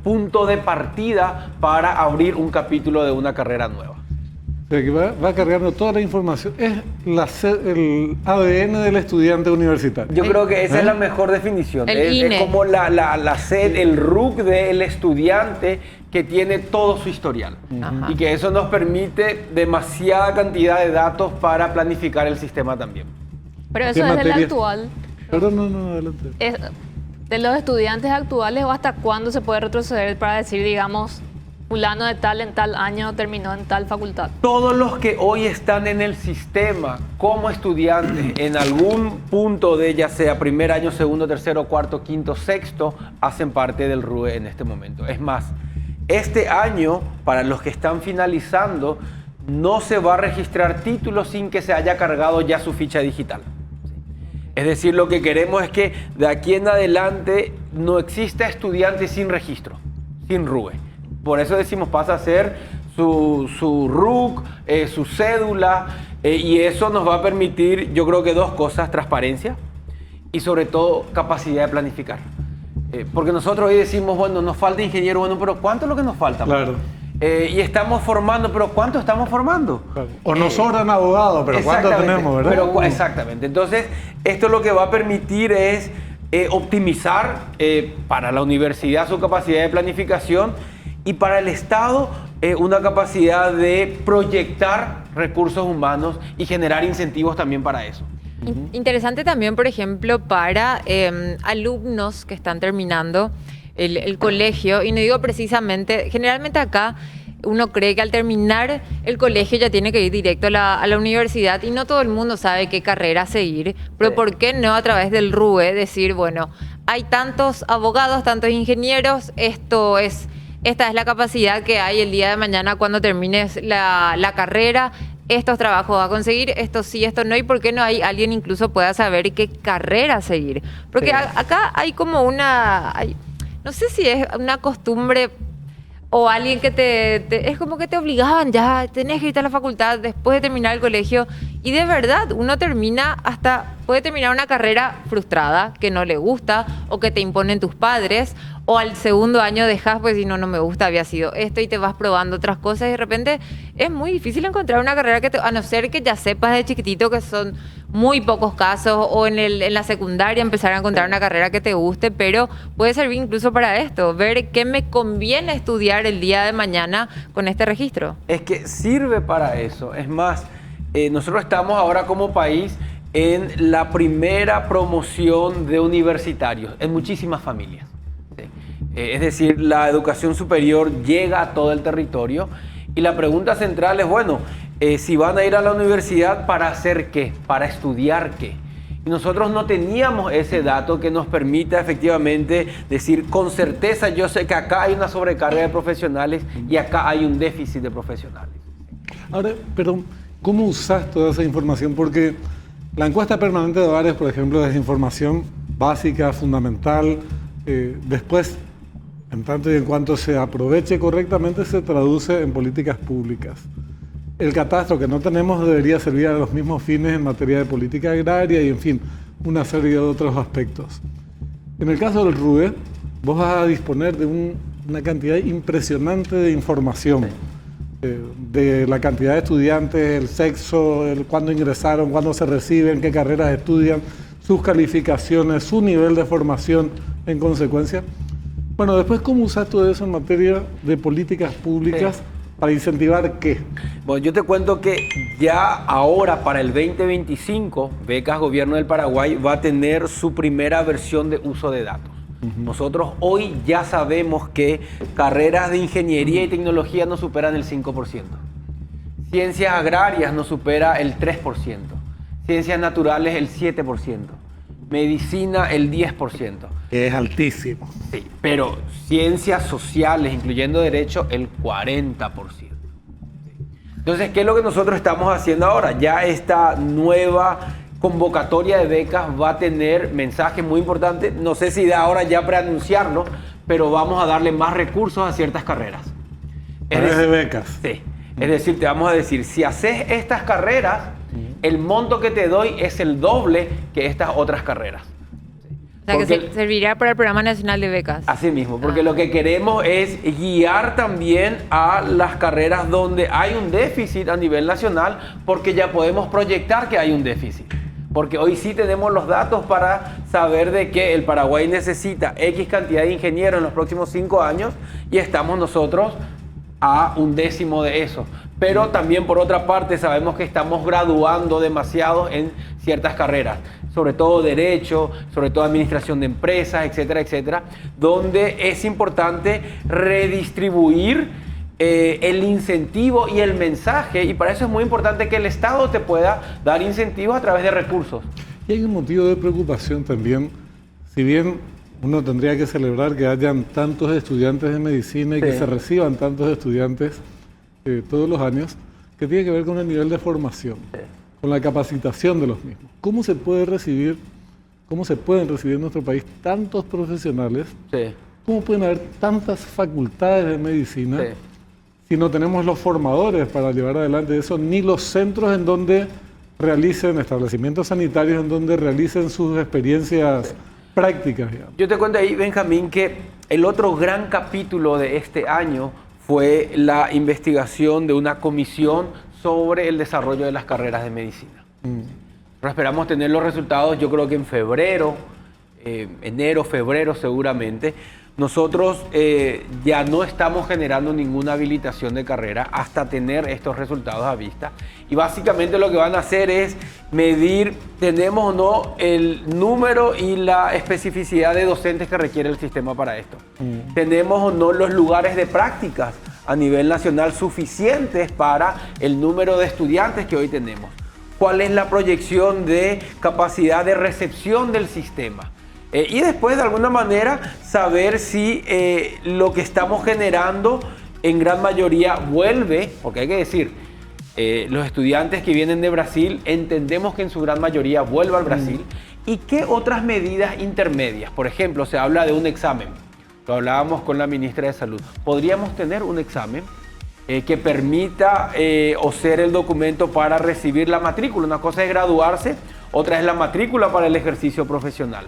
punto de partida para abrir un capítulo de una carrera nueva. O sea, que va cargando toda la información. Es el ADN del estudiante universitario. Yo creo que esa es la mejor definición. El Es INE. como la sed, el RUC del estudiante que tiene todo su historial. Ajá. Y que eso nos permite demasiada cantidad de datos para planificar el sistema también. Pero ¿Qué eso es del materia? actual. Perdón, no, adelante. De los estudiantes actuales, o hasta cuándo se puede retroceder para decir, digamos, fulano de tal en tal año terminó en tal facultad. Todos los que hoy están en el sistema como estudiantes, en algún punto de ya sea primer año, segundo, tercero, cuarto, quinto, sexto, hacen parte del RUE en este momento. Es más, este año, para los que están finalizando, no se va a registrar título sin que se haya cargado ya su ficha digital. Es decir, lo que queremos es que de aquí en adelante no exista estudiante sin registro, sin RUE. Por eso decimos, pasa a ser su RUC, su cédula, y eso nos va a permitir, yo creo que dos cosas: transparencia y sobre todo capacidad de planificar. Porque nosotros hoy decimos, bueno, nos falta ingeniero, bueno, pero ¿cuánto es lo que nos falta? Claro. Y estamos formando, pero ¿cuánto estamos formando? Claro. O nos sobran abogados, pero ¿cuánto Exactamente, tenemos, verdad? pero exactamente. Entonces, esto lo que va a permitir es optimizar para la universidad su capacidad de planificación y para el Estado una capacidad de proyectar recursos humanos y generar incentivos también para eso. Interesante también, por ejemplo, para alumnos que están terminando el colegio, y no digo precisamente, generalmente acá uno cree que al terminar el colegio ya tiene que ir directo a la universidad, y no todo el mundo sabe qué carrera seguir, pero Sí. ¿por qué no a través del RUE decir, bueno, hay tantos abogados, tantos ingenieros, esta es la capacidad que hay el día de mañana cuando termines la carrera, estos trabajos va a conseguir, esto sí, esto no, y por qué no hay alguien incluso pueda saber qué carrera seguir? Porque Sí. acá hay como no sé si es una costumbre o alguien que es como que te obligaban, ya tenés que irte a la facultad después de terminar el colegio, y de verdad uno puede terminar una carrera frustrada, que no le gusta o que te imponen tus padres, o al segundo año dejas, pues si no me gusta, había sido esto, y te vas probando otras cosas, y de repente es muy difícil encontrar una carrera a no ser que ya sepas de chiquitito, que son muy pocos casos, o en la secundaria empezar a encontrar una carrera que te guste, pero puede servir incluso para esto, ver qué me conviene estudiar el día de mañana con este registro. Es que sirve para eso. Es más, nosotros estamos ahora como país en la primera promoción de universitarios en muchísimas familias. ¿Sí? Es decir, la educación superior llega a todo el territorio, y la pregunta central es, bueno, si van a ir a la universidad, ¿para hacer qué? ¿Para estudiar qué? Y nosotros no teníamos ese dato que nos permita efectivamente decir con certeza, yo sé que acá hay una sobrecarga de profesionales y acá hay un déficit de profesionales. Ahora, pero ¿cómo usas toda esa información? Porque la encuesta permanente de hogares, por ejemplo, es información básica, fundamental. Después, en tanto y en cuanto se aproveche correctamente, se traduce en políticas públicas. El catastro que no tenemos debería servir a los mismos fines en materia de política agraria y, en fin, una serie de otros aspectos. En el caso del RUE, vos vas a disponer de una cantidad impresionante de información, de la cantidad de estudiantes, el sexo, cuándo ingresaron, cuándo se reciben, qué carreras estudian, sus calificaciones, su nivel de formación en consecuencia. Bueno, después, ¿cómo usas todo eso en materia de políticas públicas? Sí. ¿Para incentivar qué? Bueno, yo te cuento que ya ahora para el 2025, Becas Gobierno del Paraguay va a tener su primera versión de uso de datos. Nosotros hoy ya sabemos que carreras de ingeniería y tecnología no superan el 5%. Ciencias agrarias no supera el 3%. Ciencias naturales el 7%. Medicina el 10%. Que es altísimo. Sí, pero ciencias sociales, incluyendo derecho, el 40%. Entonces, ¿qué es lo que nosotros estamos haciendo ahora? Ya esta nueva convocatoria de becas va a tener mensajes muy importantes. No sé si da ahora ya preanunciarlo, pero vamos a darle más recursos a ciertas carreras. A través de becas. Sí. Es decir, te vamos a decir, si haces estas carreras, el monto que te doy es el doble que estas otras carreras. O sea, Porque- que servirá para el Programa Nacional de Becas. Así mismo, porque lo que queremos es guiar también a las carreras donde hay un déficit a nivel nacional, porque ya podemos proyectar que hay un déficit. Porque hoy sí tenemos los datos para saber de que el Paraguay necesita X cantidad de ingenieros en los próximos 5 años, y estamos nosotros a un décimo de eso. Pero también por otra parte sabemos que estamos graduando demasiado en ciertas carreras, sobre todo derecho, sobre todo administración de empresas, etcétera, etcétera, donde es importante redistribuir el incentivo y el mensaje, y para eso es muy importante que el Estado te pueda dar incentivos a través de recursos. Y hay un motivo de preocupación también, si bien uno tendría que celebrar que hayan tantos estudiantes de medicina y que se reciban tantos estudiantes todos los años, que tiene que ver con el nivel de formación, con la capacitación de los mismos. ¿Cómo se pueden recibir en nuestro país tantos profesionales? ¿Cómo pueden haber tantas facultades de medicina si no tenemos los formadores para llevar adelante eso, ni los centros en donde realicen, establecimientos sanitarios en donde realicen sus experiencias prácticas, digamos? Yo te cuento ahí, Benjamín, que el otro gran capítulo de este año fue la investigación de una comisión sobre el desarrollo de las carreras de medicina. Pero esperamos tener los resultados, yo creo que en febrero, enero, febrero seguramente. Nosotros ya no estamos generando ninguna habilitación de carrera hasta tener estos resultados a vista. Y básicamente lo que van a hacer es medir, tenemos o no el número y la especificidad de docentes que requiere el sistema para esto. Tenemos o no los lugares de prácticas a nivel nacional suficientes para el número de estudiantes que hoy tenemos. ¿Cuál es la proyección de capacidad de recepción del sistema? Y después, de alguna manera, saber si lo que estamos generando en gran mayoría vuelve, porque hay que decir, los estudiantes que vienen de Brasil, entendemos que en su gran mayoría vuelve al Brasil. ¿Y qué otras medidas intermedias? Por ejemplo, se habla de un examen. Lo hablábamos con la ministra de Salud. ¿Podríamos tener un examen que permita o ser el documento para recibir la matrícula? Una cosa es graduarse, otra es la matrícula para el ejercicio profesional.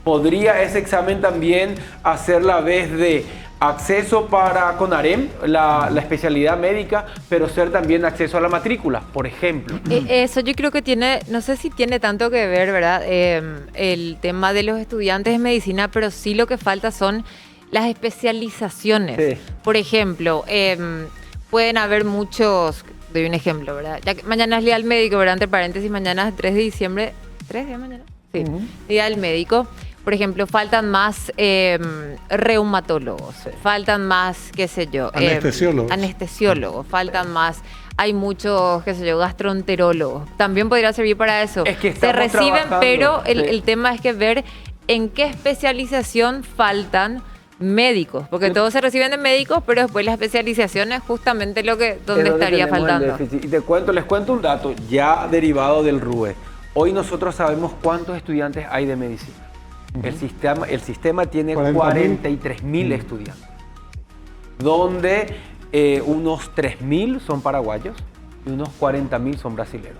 ¿Podría ese examen también hacer la vez de acceso para CONAREM, la especialidad médica, pero ser también acceso a la matrícula, por ejemplo? Eso yo creo que tiene, no sé si tiene tanto que ver, ¿verdad? El tema de los estudiantes de medicina, pero sí lo que falta son las especializaciones. Por ejemplo, pueden haber muchos, doy un ejemplo, ¿verdad? Ya que mañana es Día del Médico, ¿verdad? Entre paréntesis, mañana es 3 de diciembre. ¿3 de mañana? Sí, Día del Médico. Por ejemplo, faltan más reumatólogos, faltan más, qué sé yo, anestesiólogos, faltan más, hay muchos, qué sé yo, gastroenterólogos. También podría servir para eso. Es que se reciben, trabajando. pero el tema es que ver en qué especialización faltan médicos, porque todos se reciben de médicos, pero después la especialización es justamente donde estaría faltando. Y les cuento un dato ya derivado del RUE. Hoy nosotros sabemos cuántos estudiantes hay de medicina. El sistema tiene 43.000 estudiantes, donde unos 3.000 son paraguayos y unos 40.000 son brasileños.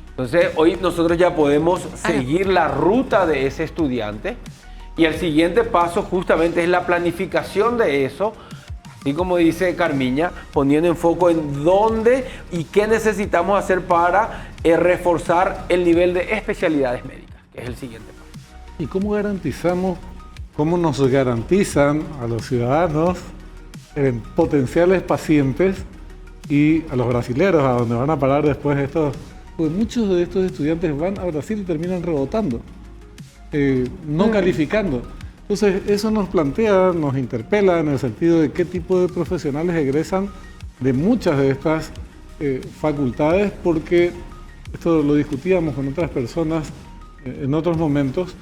Entonces, hoy nosotros ya podemos seguir la ruta de ese estudiante. Y el siguiente paso justamente es la planificación de eso, así como dice Carmiña, poniendo en foco en dónde y qué necesitamos hacer para reforzar el nivel de especialidades médicas, que es el siguiente paso. ¿Y cómo nos garantizan a los ciudadanos potenciales pacientes y a los brasileros, a donde van a parar después estos? Pues muchos de estos estudiantes van a Brasil y terminan rebotando. No calificando. Entonces eso nos plantea, nos interpela en el sentido de qué tipo de profesionales egresan de muchas de estas facultades, porque esto lo discutíamos con otras personas en otros momentos.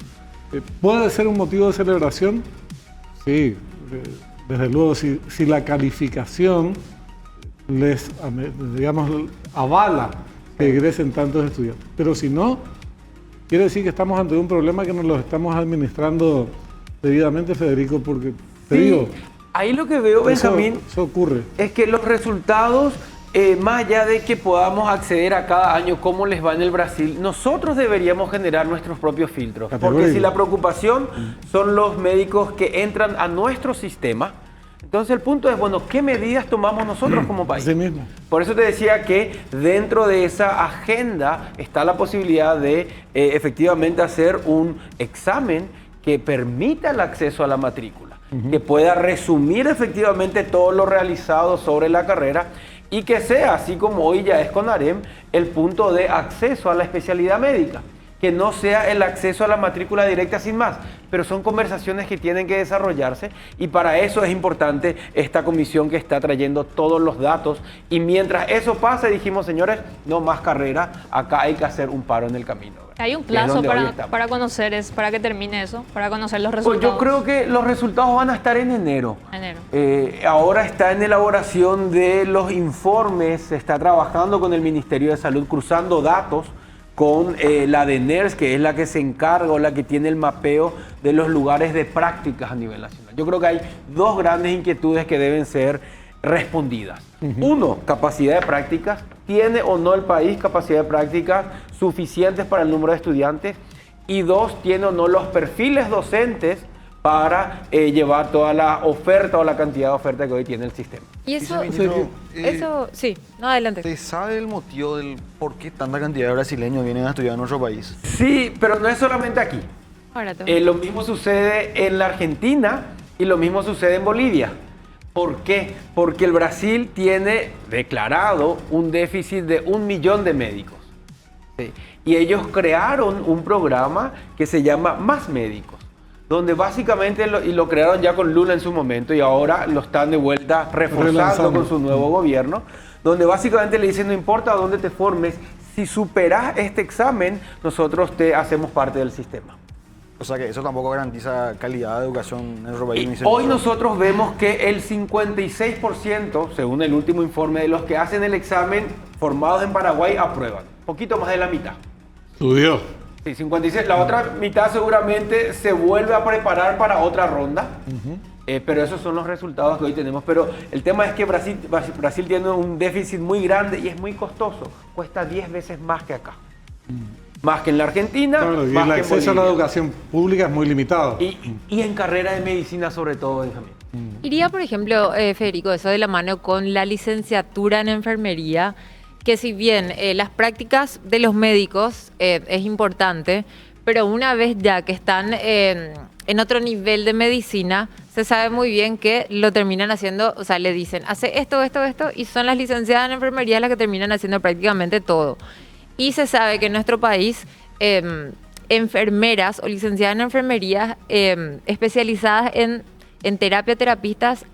¿Puede ser un motivo de celebración? Sí, desde luego, si la calificación les, digamos, avala que egresen tantos estudiantes. Pero si no, quiere decir que estamos ante un problema que nos lo estamos administrando debidamente, Federico, porque te digo... Ahí lo que veo, Benjamín, eso ocurre. Es que los resultados, más allá de que podamos acceder a cada año cómo les va en el Brasil, nosotros deberíamos generar nuestros propios filtros. Porque si la preocupación son los médicos que entran a nuestro sistema, entonces el punto es, bueno, ¿qué medidas tomamos nosotros como país? Así mismo. Por eso te decía que dentro de esa agenda está la posibilidad de efectivamente hacer un examen que permita el acceso a la matrícula. que pueda resumir efectivamente todo lo realizado sobre la carrera y que sea, así como hoy ya es con AREM, el punto de acceso a la especialidad médica. Que no sea el acceso a la matrícula directa sin más, pero son conversaciones que tienen que desarrollarse y para eso es importante esta comisión que está trayendo todos los datos y mientras eso pase dijimos, señores, no más carrera, acá hay que hacer un paro en el camino. ¿Hay un Que es plazo donde hoy estamos. para conocer, para que termine eso, para conocer los Pues resultados? yo creo que los resultados van a estar en enero. Enero. Ahora está en elaboración de los informes, se está trabajando con el Ministerio de Salud, cruzando datos con la de NERS, que es la que se encarga o la que tiene el mapeo de los lugares de prácticas a nivel nacional. Yo creo que hay dos grandes inquietudes que deben ser respondidas. Uno, capacidad de prácticas. ¿Tiene o no el país capacidad de prácticas suficientes para el número de estudiantes? Y dos, ¿tiene o no los perfiles docentes para llevar toda la oferta o la cantidad de oferta que hoy tiene el sistema? Y eso, Viceministro, eso, sí, no, adelante. ¿Te sabe el motivo del por qué tanta cantidad de brasileños vienen a estudiar en nuestro país? Sí, pero no es solamente aquí. Ahora todo. Lo mismo sucede en la Argentina y lo mismo sucede en Bolivia. ¿Por qué? Porque el Brasil tiene declarado un déficit de 1 millón de médicos. ¿Sí? Y ellos crearon un programa que se llama Más Médicos, donde básicamente, y lo crearon ya con Lula en su momento y ahora lo están de vuelta reforzando Relanzando. con su nuevo gobierno, donde básicamente le dicen no importa dónde te formes, si superas este examen, nosotros te hacemos parte del sistema. O sea que eso tampoco garantiza calidad de educación en nuestro país. Y viceministro. hoy nosotros vemos que el 56%, según el último informe, de los que hacen el examen formados en Paraguay aprueban. Poquito más de la mitad. Subió. Sí, 56. La otra mitad seguramente se vuelve a preparar para otra ronda. Pero esos son los resultados que hoy tenemos. Pero el tema es que Brasil tiene un déficit muy grande y es muy costoso. Cuesta 10 veces más que acá. Más que en la Argentina, Claro, y más el que en acceso a la Bolivia. educación pública es muy limitado. Y en carrera de medicina sobre todo, Benjamín. Iría, por ejemplo, Federico, eso de la mano con la licenciatura en enfermería, que si bien las prácticas de los médicos es importante, pero una vez ya que están en otro nivel de medicina, se sabe muy bien que lo terminan haciendo, o sea, le dicen, hace esto, esto, esto, y son las licenciadas en enfermería las que terminan haciendo prácticamente todo. Y se sabe que en nuestro país, enfermeras o licenciadas en enfermería especializadas en terapia, terapistas,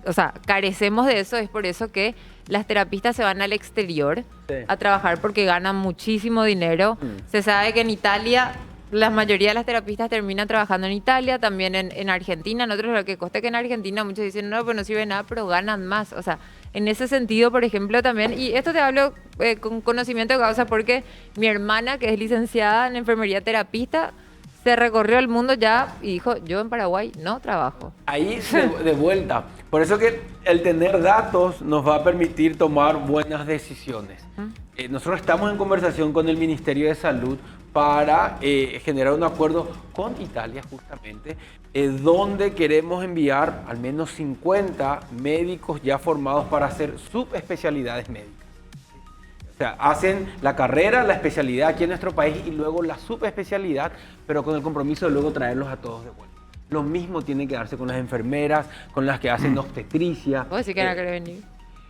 o sea, carecemos de eso. Es por eso que las terapistas se van al exterior a trabajar porque ganan muchísimo dinero. Se sabe que en Italia la mayoría de las terapistas terminan trabajando en Italia, también en Argentina. Nosotros lo que consta que en Argentina muchos dicen, no, pues no sirve nada, pero ganan más. O sea, en ese sentido, por ejemplo, también, y esto te hablo con conocimiento de causa porque mi hermana, que es licenciada en enfermería terapista, se recorrió el mundo ya y dijo, yo en Paraguay no trabajo. Ahí de vuelta. Por eso que el tener datos nos va a permitir tomar buenas decisiones. Nosotros estamos en conversación con el Ministerio de Salud para generar un acuerdo con Italia justamente, donde queremos enviar al menos 50 médicos ya formados para hacer subespecialidades médicas. O sea, hacen la carrera, la especialidad aquí en nuestro país y luego la subespecialidad, pero con el compromiso de luego traerlos a todos de vuelta. Lo mismo tiene que darse con las enfermeras, con las que hacen obstetricia. ¿Vos decís que no querés venir?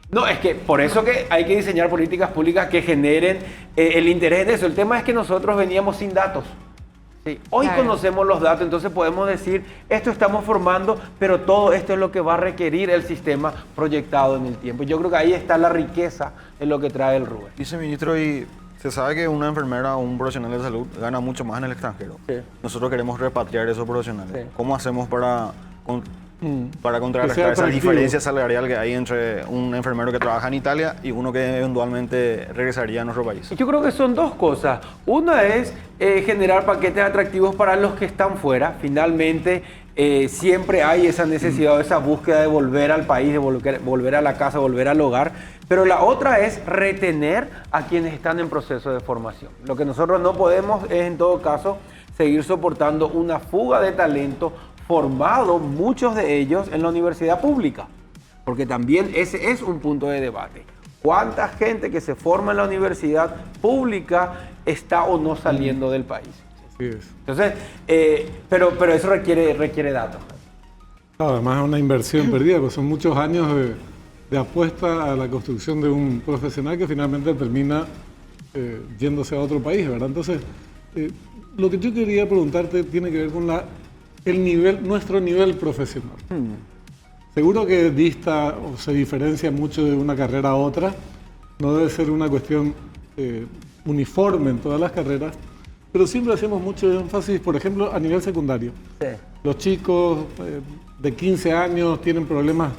No, es que por eso que hay que diseñar políticas públicas que generen el interés en eso. El tema es que nosotros veníamos sin datos. Sí, hoy Claro. conocemos los datos, entonces podemos decir, esto estamos formando, pero todo esto es lo que va a requerir el sistema proyectado en el tiempo. Yo creo que ahí está la riqueza de lo que trae el RUE. Viceministro, y se sabe que una enfermera o un profesional de salud gana mucho más en el extranjero. Sí. Nosotros queremos repatriar esos profesionales. Sí. ¿Cómo hacemos para Que sea contrarrestar esa atractivo. diferencia salarial que hay entre un enfermero que trabaja en Italia y uno que eventualmente regresaría a nuestro país? Yo creo que son dos cosas. Una es generar paquetes atractivos para los que están fuera. Finalmente, siempre hay esa necesidad, esa búsqueda de volver al país, de volver a la casa, volver al hogar. Pero la otra es retener a quienes están en proceso de formación. Lo que nosotros no podemos es, en todo caso, seguir soportando una fuga de talento formado, muchos de ellos, en la universidad pública. Porque también ese es un punto de debate. ¿Cuánta gente que se forma en la universidad pública está o no saliendo del país? Sí es. Entonces, pero eso requiere datos. Claro, además es una inversión perdida, pues son muchos años de apuesta a la construcción de un profesional que finalmente termina yéndose a otro país, ¿verdad? Entonces, lo que yo quería preguntarte tiene que ver con nuestro nivel profesional. Seguro que dista o se diferencia mucho de una carrera a otra, no debe ser una cuestión uniforme en todas las carreras, pero siempre hacemos mucho énfasis, por ejemplo, a nivel secundario. Sí. Los chicos de 15 años tienen problemas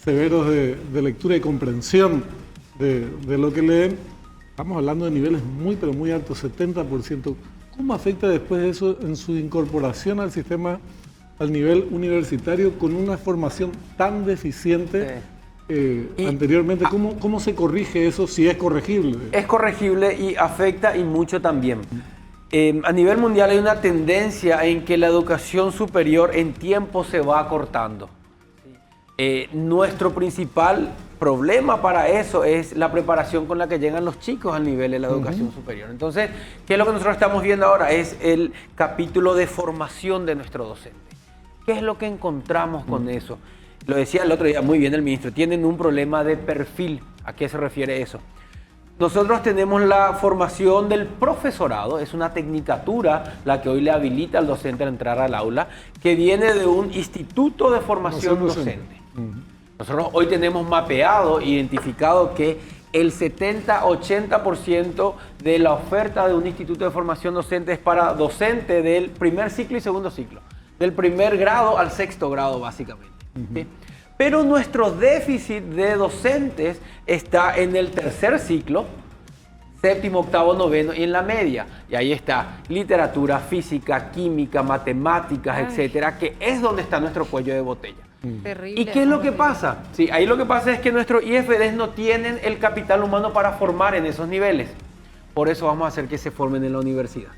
severos de lectura y comprensión de lo que leen. Estamos hablando de niveles muy, pero muy altos, 70%. ¿Cómo afecta después eso en su incorporación al sistema, al nivel universitario, con una formación tan deficiente anteriormente? ¿Cómo se corrige eso, si es corregible? Es corregible y afecta y mucho también. A nivel mundial hay una tendencia en que la educación superior en tiempo se va acortando. Nuestro principal problema para eso es la preparación con la que llegan los chicos al nivel de la educación superior. Entonces, ¿qué es lo que nosotros estamos viendo ahora? Es el capítulo de formación de nuestro docente. ¿Qué es lo que encontramos con eso? Lo decía el otro día muy bien el ministro, tienen un problema de perfil. ¿A qué se refiere eso? Nosotros tenemos la formación del profesorado, es una tecnicatura la que hoy le habilita al docente a entrar al aula, que viene de un instituto de formación docente. Nosotros hoy tenemos mapeado, identificado que el 70-80% de la oferta de un instituto de formación docente es para docente del primer ciclo y segundo ciclo, del primer grado al sexto grado básicamente. ¿Sí? Pero nuestro déficit de docentes está en el tercer ciclo, séptimo, octavo, noveno y en la media. Y ahí está literatura, física, química, matemáticas, etcétera, que es donde está nuestro cuello de botella. Terrible. ¿Y qué es lo que pasa? Sí, ahí lo que pasa es que nuestros IFDs no tienen el capital humano para formar en esos niveles. Por eso vamos a hacer que se formen en la universidad.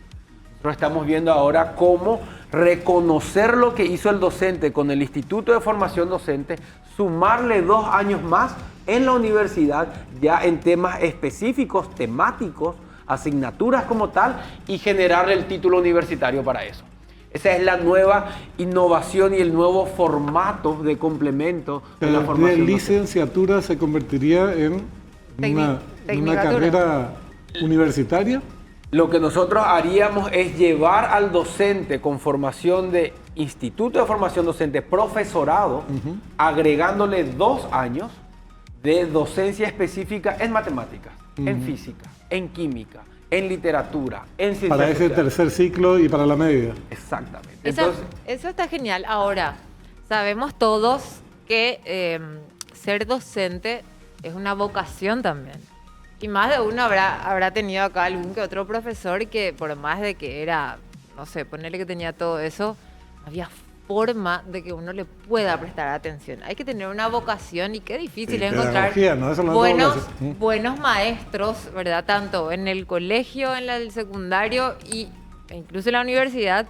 Nosotros estamos viendo ahora cómo reconocer lo que hizo el docente con el Instituto de Formación Docente, sumarle 2 años más en la universidad, ya en temas específicos, temáticos, asignaturas como tal, y generarle el título universitario para eso. Esa es la nueva innovación y el nuevo formato de complemento de la formación De licenciatura se convertiría en una carrera universitaria. Lo que nosotros haríamos es llevar al docente con formación de Instituto de Formación Docente, profesorado, agregándole 2 años de docencia específica en matemáticas, en física, en química, en literatura, en ciencias Para ese sociales. tercer ciclo y para la media. Exactamente. Eso está genial. Ahora, sabemos todos que ser docente es una vocación también. Y más de uno habrá tenido acá algún que otro profesor que, por más de que era, no sé, ponerle que tenía todo eso, había forma de que uno le pueda prestar atención. Hay que tener una vocación y qué difícil es encontrar ¿no? Eso no es buenos maestros, ¿verdad? Tanto en el colegio, en el secundario e incluso en la universidad,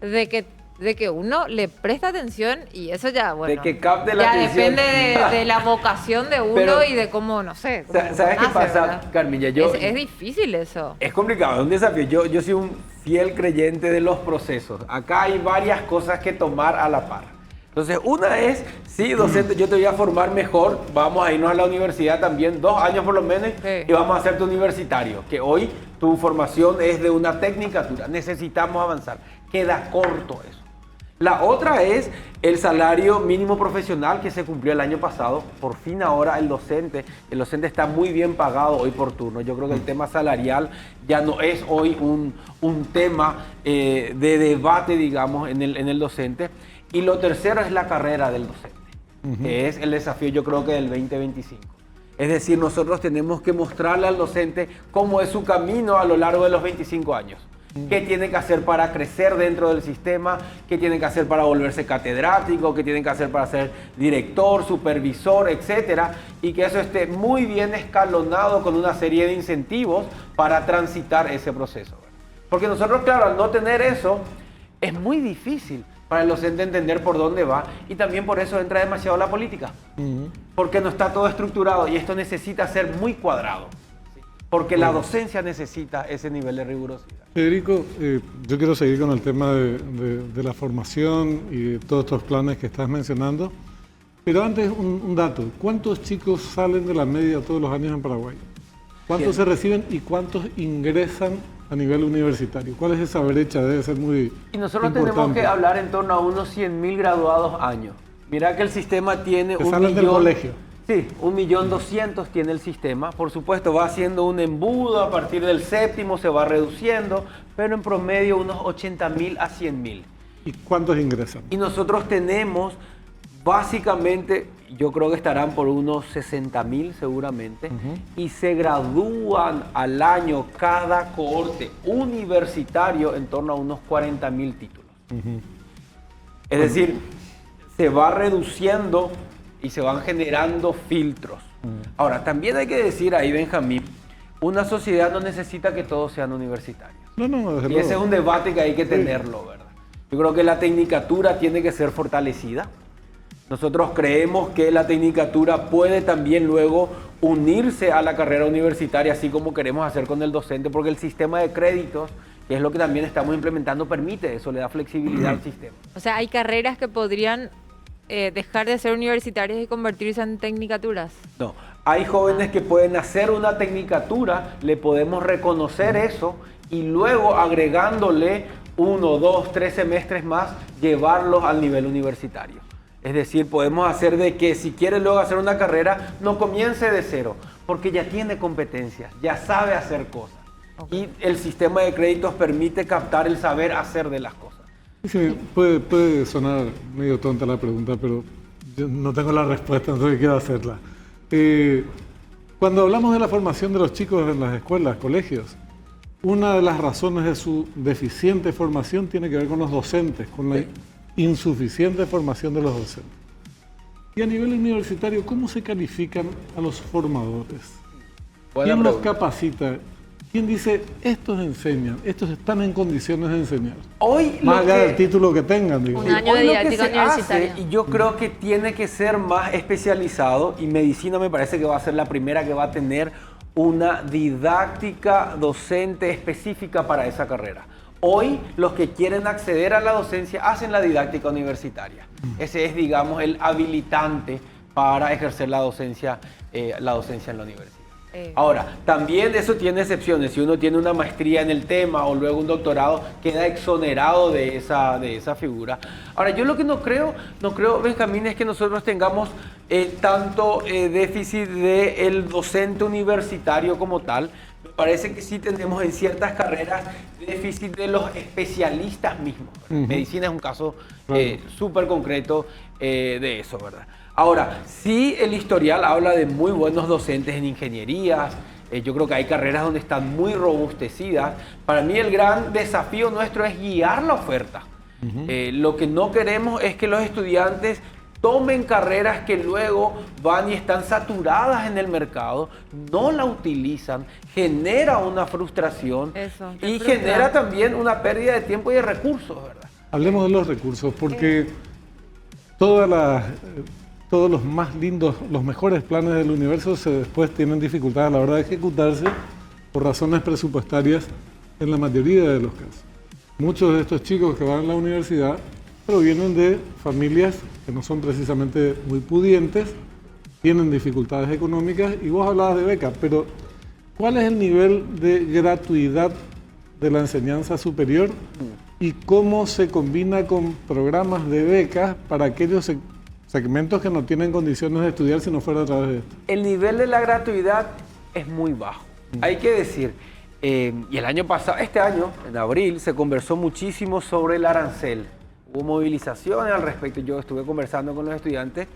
de que uno le presta atención y eso ya, bueno, de que capte la ya atención. depende de la vocación de uno. Pero, y de cómo, no sé. Cómo ¿sabes qué pasa, ¿verdad? Carmilla? Es difícil eso. Es complicado, es un desafío. Yo soy un fiel creyente de los procesos. Acá hay varias cosas que tomar a la par. Entonces, una es, sí, docente, yo te voy a formar mejor, vamos a irnos a la universidad también, 2 años por lo menos, y vamos a hacerte universitario, que hoy tu formación es de una tecnicatura, necesitamos avanzar, queda corto eso. La otra es el salario mínimo profesional que se cumplió el año pasado. Por fin ahora el docente está muy bien pagado hoy por turno. Yo creo que el tema salarial ya no es hoy un tema de debate, digamos, en el docente. Y lo tercero es la carrera del docente, que es el desafío, yo creo que del 2025. Es decir, nosotros tenemos que mostrarle al docente cómo es su camino a lo largo de los 25 años. ¿Qué tiene que hacer para crecer dentro del sistema? ¿Qué tiene que hacer para volverse catedrático? ¿Qué tiene que hacer para ser director, supervisor, etcétera? Y que eso esté muy bien escalonado con una serie de incentivos para transitar ese proceso. Porque nosotros, claro, al no tener eso, es muy difícil para el docente entender por dónde va, y también por eso entra demasiado la política. Porque no está todo estructurado y esto necesita ser muy cuadrado. Porque la docencia necesita ese nivel de rigurosidad. Federico, yo quiero seguir con el tema de la formación y de todos estos planes que estás mencionando. Pero antes, un dato. ¿Cuántos chicos salen de la media todos los años en Paraguay? ¿Cuántos se reciben y cuántos ingresan a nivel universitario? ¿Cuál es esa brecha? Debe ser muy Y nosotros importante. tenemos que hablar en torno a unos 100.000 graduados año. Mira que el sistema tiene Que un salen del colegio. Sí, 1.200.000 tiene el sistema. Por supuesto, va haciendo un embudo, a partir del séptimo se va reduciendo, pero en promedio unos 80.000 a 100.000. ¿Y cuántos ingresan? Y nosotros tenemos, básicamente, yo creo que estarán por unos 60.000 seguramente, y se gradúan al año cada cohorte universitario en torno a unos 40.000 títulos. Es decir, se va reduciendo y se van generando filtros. Ahora, también hay que decir ahí, Benjamín, una sociedad no necesita que todos sean universitarios. No, desde Y ese es luego. un debate que hay que tenerlo, ¿verdad? Yo creo que la tecnicatura tiene que ser fortalecida. Nosotros creemos que la tecnicatura puede también luego unirse a la carrera universitaria, así como queremos hacer con el docente, porque el sistema de créditos, que es lo que también estamos implementando, permite eso, le da flexibilidad al sistema. O sea, hay carreras que podrían dejar de ser universitarias y convertirse en tecnicaturas. No, hay jóvenes que pueden hacer una tecnicatura, le podemos reconocer eso y luego agregándole 1, 2, 3 semestres más, llevarlos al nivel universitario. Es decir, podemos hacer de que si quiere luego hacer una carrera, no comience de cero, porque ya tiene competencias, ya sabe hacer cosas. Y el sistema de créditos permite captar el saber hacer de las cosas. Sí, puede sonar medio tonta la pregunta, pero yo no tengo la respuesta, entonces quiero hacerla. Cuando hablamos de la formación de los chicos en las escuelas, colegios, una de las razones de su deficiente formación tiene que ver con los docentes, con la insuficiente formación de los docentes. Y a nivel universitario, ¿cómo se califican a los formadores? Buena ¿Quién los pregunta. capacita? ¿Quién dice, estos enseñan, estos están en condiciones de enseñar? Hoy Más lo allá que- del título que tengan, digo. Un año de Hoy lo que didáctica se universitaria. hace, y yo creo que tiene que ser más especializado, y medicina me parece que va a ser la primera que va a tener una didáctica docente específica para esa carrera. Hoy los que quieren acceder a la docencia hacen la didáctica universitaria. Ese es, digamos, el habilitante para ejercer la docencia en la universidad. Ahora, también eso tiene excepciones. Si uno tiene una maestría en el tema o luego un doctorado, queda exonerado de esa figura. Ahora, yo lo que no creo, Benjamín, es que nosotros tengamos tanto déficit del docente universitario como tal. Me parece que sí tenemos en ciertas carreras déficit de los especialistas mismos. Medicina es un caso súper concreto de eso, ¿verdad? Ahora, sí el historial habla de muy buenos docentes en ingenierías. Yo creo que hay carreras donde están muy robustecidas. Para mí el gran desafío nuestro es guiar la oferta. Lo que no queremos es que los estudiantes tomen carreras que luego van y están saturadas en el mercado, no la utilizan, genera una frustración Eso, te y frustra. genera también una pérdida de tiempo y de recursos, ¿verdad? Hablemos de los recursos, porque todos los más lindos, los mejores planes del universo después tienen dificultad a la hora de ejecutarse por razones presupuestarias en la mayoría de los casos. Muchos de estos chicos que van a la universidad provienen de familias que no son precisamente muy pudientes, tienen dificultades económicas y vos hablabas de becas, pero ¿cuál es el nivel de gratuidad de la enseñanza superior y cómo se combina con programas de becas para aquellos segmentos que no tienen condiciones de estudiar si no fuera a través de esto? El nivel de la gratuidad es muy bajo. Hay que decir, y el año pasado, este año, en abril, se conversó muchísimo sobre el arancel. Hubo movilizaciones al respecto, yo estuve conversando con los estudiantes.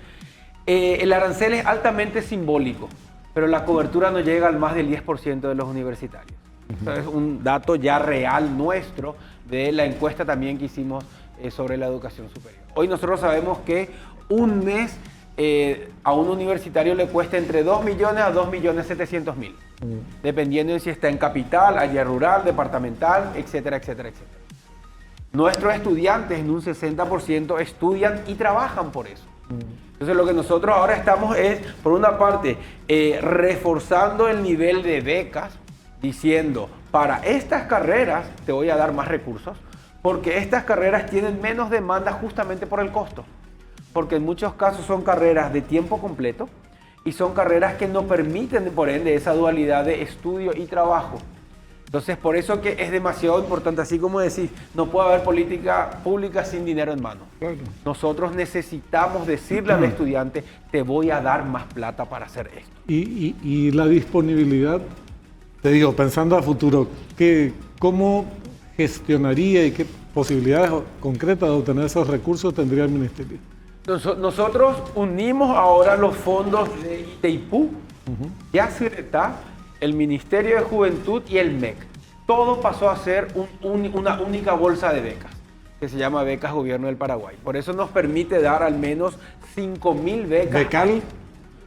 El arancel es altamente simbólico, pero la cobertura no llega al más del 10% de los universitarios. Eso es un dato ya real nuestro de la encuesta también que hicimos sobre la educación superior. Hoy nosotros sabemos que un mes a un universitario le cuesta entre 2 millones a 2.700.000, dependiendo de si está en capital, área rural, departamental, etcétera, etcétera, etcétera. Nuestros estudiantes en un 60% estudian y trabajan por eso. Entonces lo que nosotros ahora estamos es, por una parte, reforzando el nivel de becas, diciendo, para estas carreras te voy a dar más recursos, porque estas carreras tienen menos demanda justamente por el costo. Porque en muchos casos son carreras de tiempo completo y son carreras que no permiten, por ende, esa dualidad de estudio y trabajo. Entonces, por eso que es demasiado importante, así como decís, no puede haber política pública sin dinero en mano. Claro. Nosotros necesitamos decirle al estudiante, te voy a dar más plata para hacer esto. Y la disponibilidad, te digo, pensando a futuro, ¿cómo gestionaría y qué posibilidades concretas de obtener esos recursos tendría el ministerio? Nosotros unimos ahora los fondos de Itaipú, Yacyretá, el Ministerio de Juventud y el MEC. Todo pasó a ser una única bolsa de becas, que se llama Becas Gobierno del Paraguay. Por eso nos permite dar al menos 5.000 becas. ¿Becal?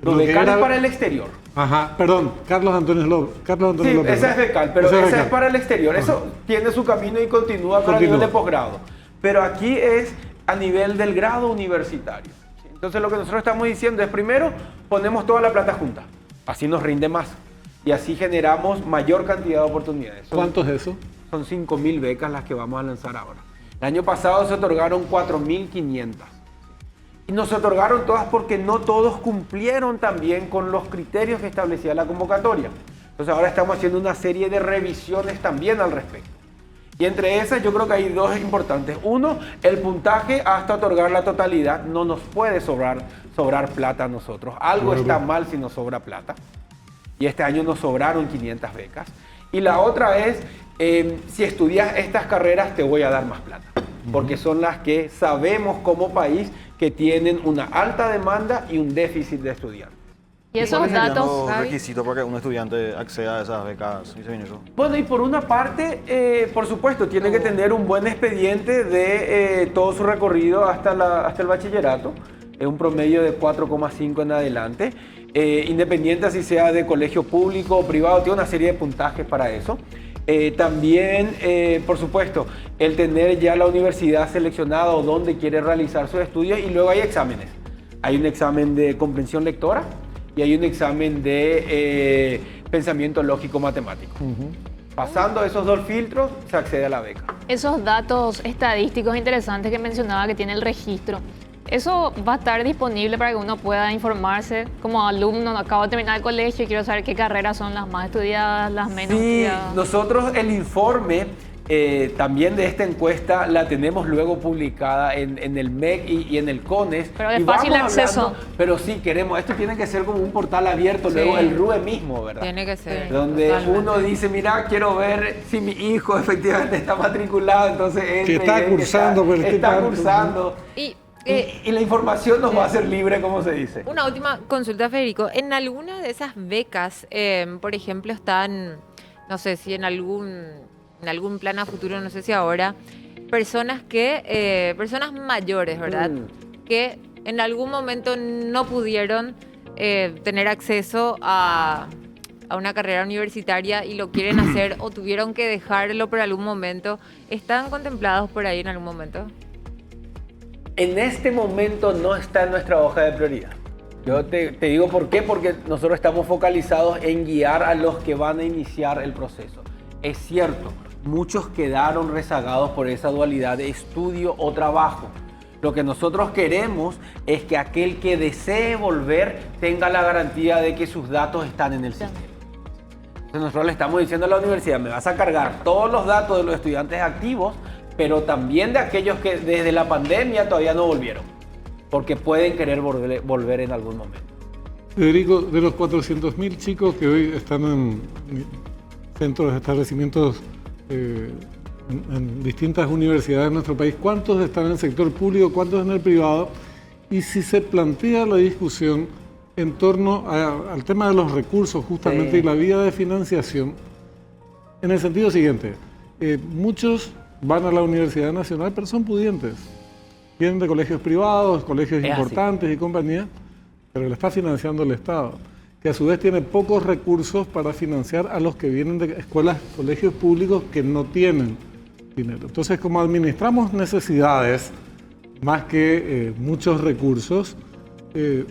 Los becales para el exterior. Ajá, perdón, Carlos Antonio López. Sí, López, esa es becal, pero esa es para el exterior. Ajá. Eso tiene su camino y continúa para el nivel de posgrado. Pero aquí es a nivel del grado universitario. Entonces lo que nosotros estamos diciendo es, primero, ponemos toda la plata junta. Así nos rinde más. Y así generamos mayor cantidad de oportunidades. ¿Cuánto es eso? Son 5.000 becas las que vamos a lanzar ahora. El año pasado se otorgaron 4.500. Y nos otorgaron todas porque no todos cumplieron también con los criterios que establecía la convocatoria. Entonces ahora estamos haciendo una serie de revisiones también al respecto. Y entre esas yo creo que hay dos importantes. Uno, el puntaje hasta otorgar la totalidad. No nos puede sobrar plata a nosotros. Algo está mal si nos sobra plata. Y este año nos sobraron 500 becas. Y la otra es, si estudias estas carreras te voy a dar más plata. Porque son las que sabemos como país que tienen una alta demanda y un déficit de estudiantes. Y esos ¿Cuáles serían datos, los Gaby? requisitos para que un estudiante acceda a esas becas, viceministro? Bueno, y por una parte, por supuesto, tiene que tener un buen expediente de todo su recorrido hasta el bachillerato. Es un promedio de 4,5 en adelante. Independiente si sea de colegio público o privado, tiene una serie de puntajes para eso. También, por supuesto, el tener ya la universidad seleccionada o donde quiere realizar sus estudios, y luego hay exámenes. Hay un examen de comprensión lectora y hay un examen de pensamiento lógico matemático. Pasando esos dos filtros, se accede a la beca. Esos datos estadísticos interesantes que mencionaba que tiene el registro, ¿eso va a estar disponible para que uno pueda informarse como alumno? Acabo de terminar el colegio y quiero saber qué carreras son las más estudiadas, las menos Sí, estudiadas. nosotros el informe también de esta encuesta la tenemos luego publicada en el MEC y en el CONES. Pero de y fácil vamos acceso. hablando, pero sí queremos, esto tiene que ser como un portal abierto, Sí. luego el RUE mismo, ¿verdad? Tiene que ser. Donde Totalmente. uno dice, mira, quiero ver si mi hijo efectivamente está matriculado, entonces Que está entra y cursando, pero está está- cursando. Y Y la información nos va a hacer libre, como se dice. una última consulta, Federico. En alguna de esas becas, por ejemplo, están, no sé si en algún plan a futuro, no sé si ahora, personas mayores, ¿verdad? Que en algún momento no pudieron tener acceso a una carrera universitaria y lo quieren hacer o tuvieron que dejarlo por algún momento. ¿Están contemplados por ahí en algún momento? En este momento no está en nuestra hoja de prioridad. Yo te digo por qué, porque nosotros estamos focalizados en guiar a los que van a iniciar el proceso. Es cierto, muchos quedaron rezagados por esa dualidad de estudio o trabajo. Lo que nosotros queremos es que aquel que desee volver tenga la garantía de que sus datos están en el sistema. Entonces nosotros le estamos diciendo a la universidad, me vas a cargar todos los datos de los estudiantes activos, pero también de aquellos que desde la pandemia todavía no volvieron, porque pueden querer volver en algún momento. Federico, de los 400.000 chicos que hoy están en centros, establecimientos en distintas universidades de nuestro país, ¿cuántos están en el sector público, cuántos en el privado? Y si se plantea la discusión en torno al tema de los recursos justamente Sí. y la vía de financiación, en el sentido siguiente, muchos van a la Universidad Nacional, pero son pudientes. Vienen de colegios privados, colegios Es así. importantes y compañía, pero le está financiando el Estado, que a su vez tiene pocos recursos para financiar a los que vienen de escuelas, colegios públicos que no tienen dinero. Entonces, como administramos necesidades más que muchos recursos,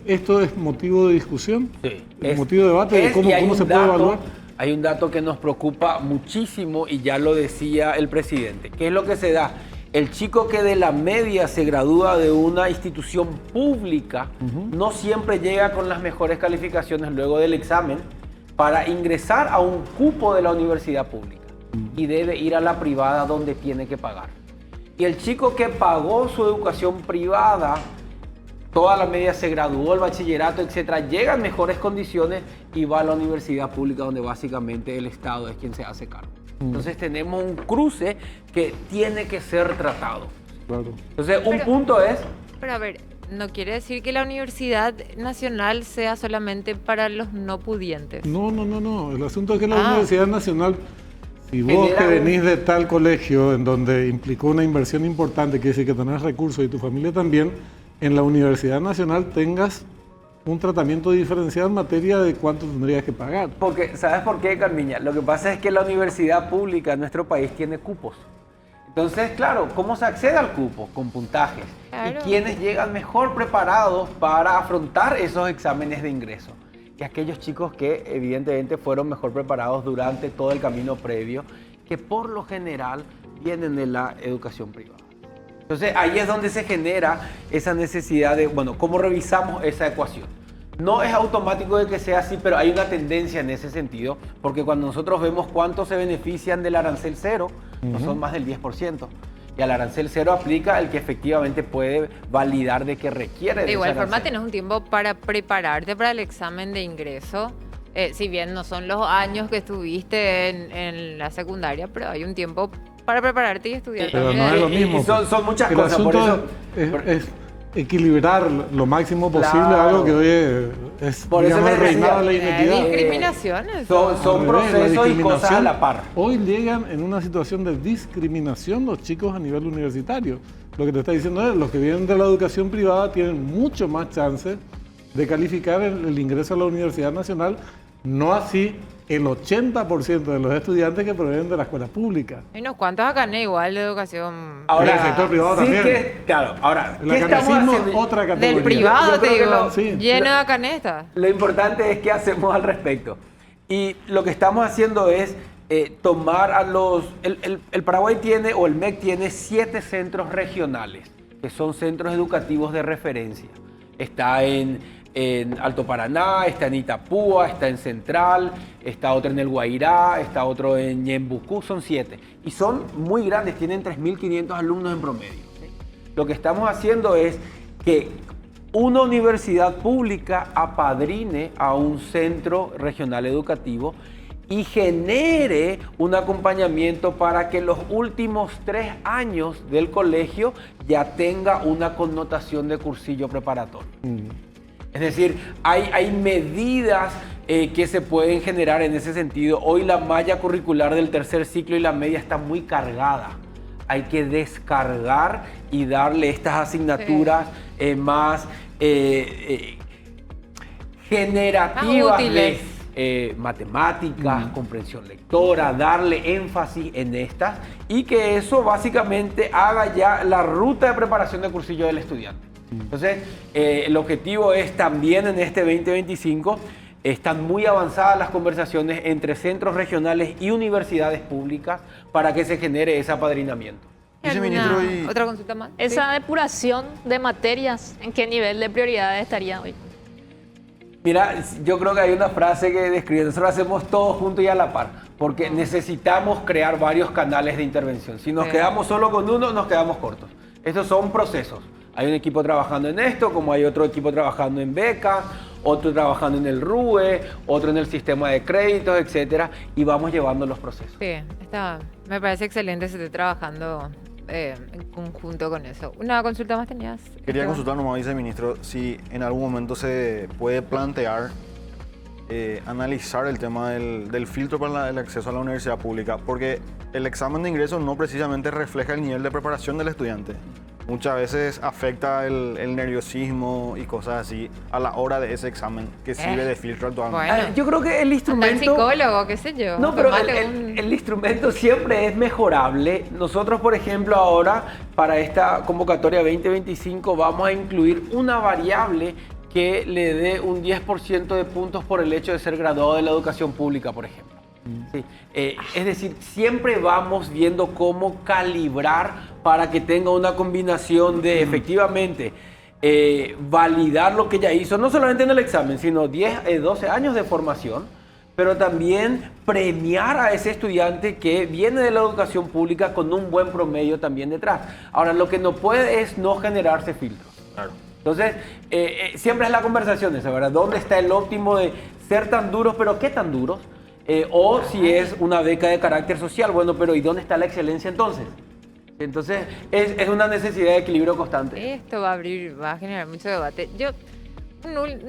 ¿esto es motivo de discusión? Sí. ¿Es motivo de debate de cómo y hay se un puede dato, evaluar? hay un dato que nos preocupa muchísimo y ya lo decía el presidente. ¿Qué es lo que se da? El chico que de la media se gradúa de una institución pública no siempre llega con las mejores calificaciones luego del examen para ingresar a un cupo de la universidad pública y debe ir a la privada donde tiene que pagar. Y el chico que pagó su educación privada, toda la media se graduó, el bachillerato, etcétera, llega en mejores condiciones y va a la universidad pública donde básicamente el Estado es quien se hace cargo. Entonces tenemos un cruce que tiene que ser tratado. Claro. Entonces un punto es... Pero a ver, no quiere decir que la Universidad Nacional sea solamente para los no pudientes. No. El asunto es que la Universidad Nacional, si vos Genera que un- venís de tal colegio en donde implicó una inversión importante, que decir que tenés recursos y tu familia también, en la Universidad Nacional tengas un tratamiento diferenciado en materia de cuánto tendrías que pagar. Porque, ¿sabes por qué, Carmiña? Lo que pasa es que la universidad pública en nuestro país tiene cupos. Entonces, claro, ¿cómo se accede al cupo? Con puntajes. Claro. Y quienes llegan mejor preparados para afrontar esos exámenes de ingreso. Y aquellos chicos que evidentemente fueron mejor preparados durante todo el camino previo, que por lo general vienen de la educación privada. Entonces, ahí es donde se genera esa necesidad de, bueno, ¿cómo revisamos esa ecuación? No es automático de que sea así, pero hay una tendencia en ese sentido, porque cuando nosotros vemos cuántos se benefician del arancel cero, no son más del 10%. Y al arancel cero aplica el que efectivamente puede validar de que requiere De ese igual forma, arancel. tenés un tiempo para prepararte para el examen de ingreso. Si bien no son los años que estuviste en la secundaria, pero hay un tiempo para prepararte y estudiar. Pero también. no es lo Y mismo. son muchas el cosas, por asunto eso... es equilibrar lo máximo posible Claro. algo que hoy es Por eso digamos, el les reinado de la decía, inequidad. Discriminaciones. son Al revés, la procesos y cosas a discriminación, la par. Hoy llegan en una situación de discriminación los chicos a nivel universitario. Lo que te está diciendo es, los que vienen de la educación privada tienen mucho más chance de calificar el ingreso a la Universidad Nacional, no así el 80% de los estudiantes que provienen de la escuela pública. Hay unos cuantos acá, ¿no? Igual de educación. En el sector privado sí también. claro, ahora, El ¿qué estamos academicismo, haciendo? otra categoría. Del privado, Yo te creo que digo. no, sí. Lleno de canestas. Lo importante es qué hacemos al respecto. Y lo que estamos haciendo es tomar a los... El Paraguay tiene, o el MEC tiene 7 centros regionales, que son centros educativos de referencia. Está en Alto Paraná, está en Itapúa, está en Central, está otro en el Guairá, está otro en Ñembucú, son 7. Y son muy grandes, tienen 3.500 alumnos en promedio. ¿Sí? Lo que estamos haciendo es que una universidad pública apadrine a un centro regional educativo y genere un acompañamiento para que los últimos 3 años del colegio ya tenga una connotación de cursillo preparatorio. Es decir, hay medidas que se pueden generar en ese sentido. Hoy la malla curricular del tercer ciclo y la media está muy cargada. Hay que descargar y darle estas asignaturas más generativas Más útiles. de matemáticas, comprensión lectora, darle énfasis en estas y que eso básicamente haga ya la ruta de preparación de cursillo del estudiante. Entonces, el objetivo es también en este 2025, están muy avanzadas las conversaciones entre centros regionales y universidades públicas para que se genere ese apadrinamiento. Viceministro, y- ¿Otra consulta más? Esa depuración de materias, ¿en qué nivel de prioridad estaría hoy? Mira, yo creo que hay una frase que describe, nosotros hacemos todo junto y a la par, porque necesitamos crear varios canales de intervención. Si nos Sí. quedamos solo con uno, nos quedamos cortos. Estos son procesos. Hay un equipo trabajando en esto, como hay otro equipo trabajando en becas, otro trabajando en el RUE, otro en el sistema de créditos, etcétera, y vamos llevando los procesos. Sí, me parece excelente se esté trabajando en conjunto con eso. ¿Una consulta más tenías? Quería Esteban? consultar nomás, viceministro, si en algún momento se puede plantear analizar el tema del filtro para el acceso a la universidad pública, porque el examen de ingreso no precisamente refleja el nivel de preparación del estudiante. Muchas veces afecta el nerviosismo y cosas así a la hora de ese examen que sirve de filtro actualmente. Bueno. Yo creo que el Anda al instrumento... psicólogo, qué sé yo. No, pero Tomate el instrumento siempre es mejorable. Nosotros, por ejemplo, ahora para esta convocatoria 2025 vamos a incluir una variable que le dé un 10% de puntos por el hecho de ser graduado de la educación pública, por ejemplo. Sí. Es decir, siempre vamos viendo cómo calibrar para que tenga una combinación de efectivamente validar lo que ya hizo, no solamente en el examen, sino 12 años de formación, pero también premiar a ese estudiante que viene de la educación pública con un buen promedio también detrás. Ahora, lo que no puede es no generarse filtros. Claro. Entonces, siempre es la conversación esa, ¿verdad? ¿Dónde está el óptimo de ser tan duros, pero qué tan duros? O si es una beca de carácter social, bueno, pero ¿y dónde está la excelencia entonces? Entonces, es una necesidad de equilibrio constante. Esto va a generar mucho debate. Yo,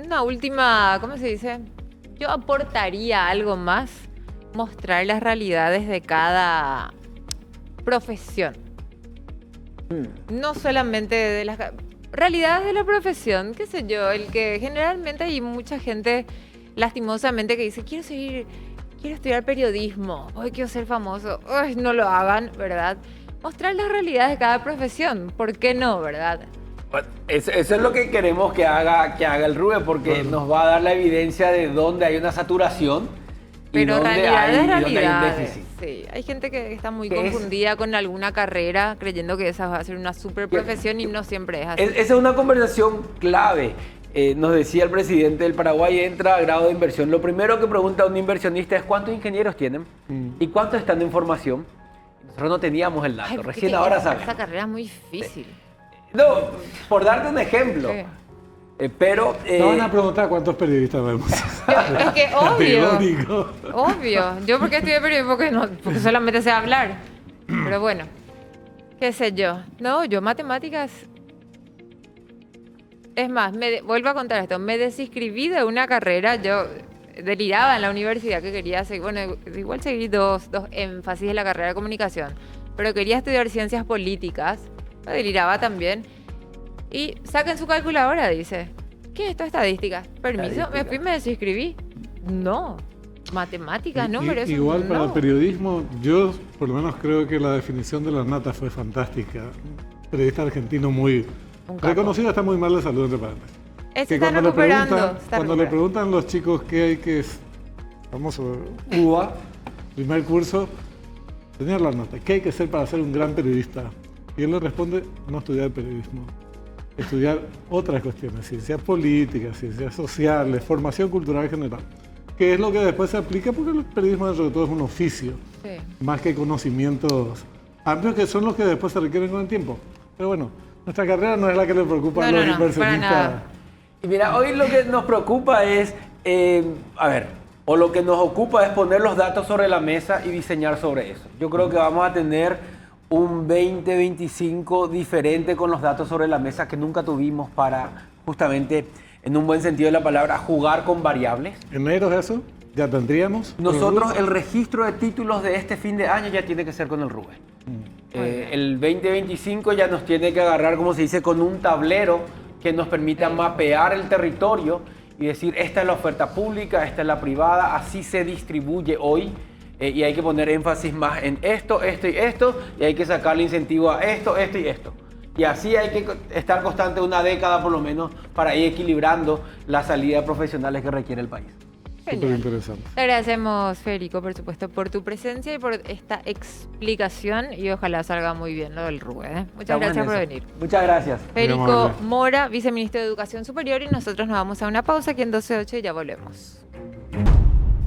una última, ¿cómo se dice? Yo aportaría algo más, mostrar las realidades de cada profesión. No solamente de las realidades de la profesión, qué sé yo, el que generalmente hay mucha gente, lastimosamente, que dice, quiero estudiar periodismo, hoy quiero ser famoso, ay, no lo hagan, ¿verdad? Mostrar las realidades de cada profesión, ¿por qué no, verdad? Bueno, eso es lo que queremos que haga el RUE, porque nos va a dar la evidencia de dónde hay una saturación y Pero dónde realidades, hay un realidades. déficit. Sí, hay gente que está muy ¿Qué es? confundida con alguna carrera, creyendo que esa va a ser una super profesión y no siempre es así. Esa es una conversación clave. Nos decía el presidente del Paraguay, entra a grado de inversión. Lo primero que pregunta un inversionista es ¿cuántos ingenieros tienen? ¿Y cuántos están en formación? Nosotros no teníamos el dato, Ay, porque recién ahora esa sabemos. carrera es muy difícil. No, por darte un ejemplo. Sí. Pero... No van a preguntar cuántos periodistas vemos. Es que obvio. Categórico. Obvio. Yo porque estudié periodismo porque solamente sé hablar. Pero bueno, qué sé yo. No, yo matemáticas... Es más, vuelvo a contar esto. Me desinscribí de una carrera. Yo deliraba en la universidad que quería seguir... Bueno, igual seguí dos énfasis en la carrera de comunicación. Pero quería estudiar ciencias políticas. Me deliraba también. Y saquen su calculadora, dice. ¿Qué es esto? Estadística. Permiso, me fui y me desinscribí. No. Matemáticas, no, pero eso Igual no. para el periodismo, yo por lo menos creo que la definición de la nata fue fantástica. Periodista argentino muy Un capo. reconocido, está muy mal de salud, entre paréntesis. Se está recuperando. Cuando le preguntan los chicos qué hay que es famoso Cuba, primer curso, tener la nota, ¿qué hay que hacer para ser un gran periodista? Y él le responde, no estudiar periodismo, estudiar otras cuestiones, ciencias políticas, ciencias sociales, formación cultural general, que es lo que después se aplica porque el periodismo dentro de todo es un oficio, Sí. más que conocimientos amplios que son los que después se requieren con el tiempo. Pero bueno, nuestra carrera no es la que le preocupa a No, los no, para inversionistas. nada. y mira, hoy lo que nos preocupa es, o lo que nos ocupa es poner los datos sobre la mesa y diseñar sobre eso. Yo creo que vamos a tener un 2025 diferente con los datos sobre la mesa que nunca tuvimos para justamente, en un buen sentido de la palabra, jugar con variables. Enero es eso, ya tendríamos. Nosotros el registro de títulos de este fin de año ya tiene que ser con el RUE. El 2025 ya nos tiene que agarrar, como se dice, con un tablero que nos permita mapear el territorio y decir, esta es la oferta pública, esta es la privada, así se distribuye hoy. Y hay que poner énfasis más en esto, esto y esto, y hay que sacarle incentivo a esto, esto y esto. Y así hay que estar constante una década por lo menos para ir equilibrando la salida de profesionales que requiere el país. Súper interesante. Te agradecemos, Federico, por supuesto, por tu presencia y por esta explicación y ojalá salga muy bien lo del RUE. Muchas Estamos gracias en por eso. venir. Muchas gracias. Federico amable. Mora, viceministro de Educación Superior, y nosotros nos vamos a una pausa aquí en 12:08 y ya volvemos.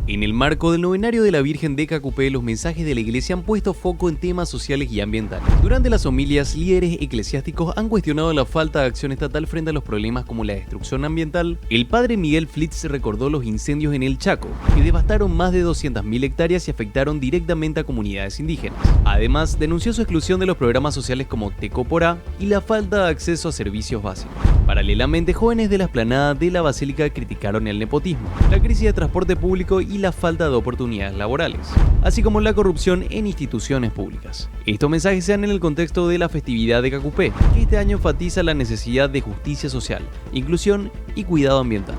En el marco del novenario de la Virgen de Cacupé, los mensajes de la Iglesia han puesto foco en temas sociales y ambientales. Durante las homilias, líderes eclesiásticos han cuestionado la falta de acción estatal frente a los problemas como la destrucción ambiental. El padre Miguel Flitz recordó los incendios en el Chaco, que devastaron más de 200.000 hectáreas y afectaron directamente a comunidades indígenas. Además, denunció su exclusión de los programas sociales como Tecoporá y la falta de acceso a servicios básicos. Paralelamente, jóvenes de la explanada de la Basílica criticaron el nepotismo, la crisis de transporte público y la falta de oportunidades laborales, así como la corrupción en instituciones públicas. Estos mensajes se dan en el contexto de la festividad de Cacupé, que este año enfatiza la necesidad de justicia social, inclusión y cuidado ambiental.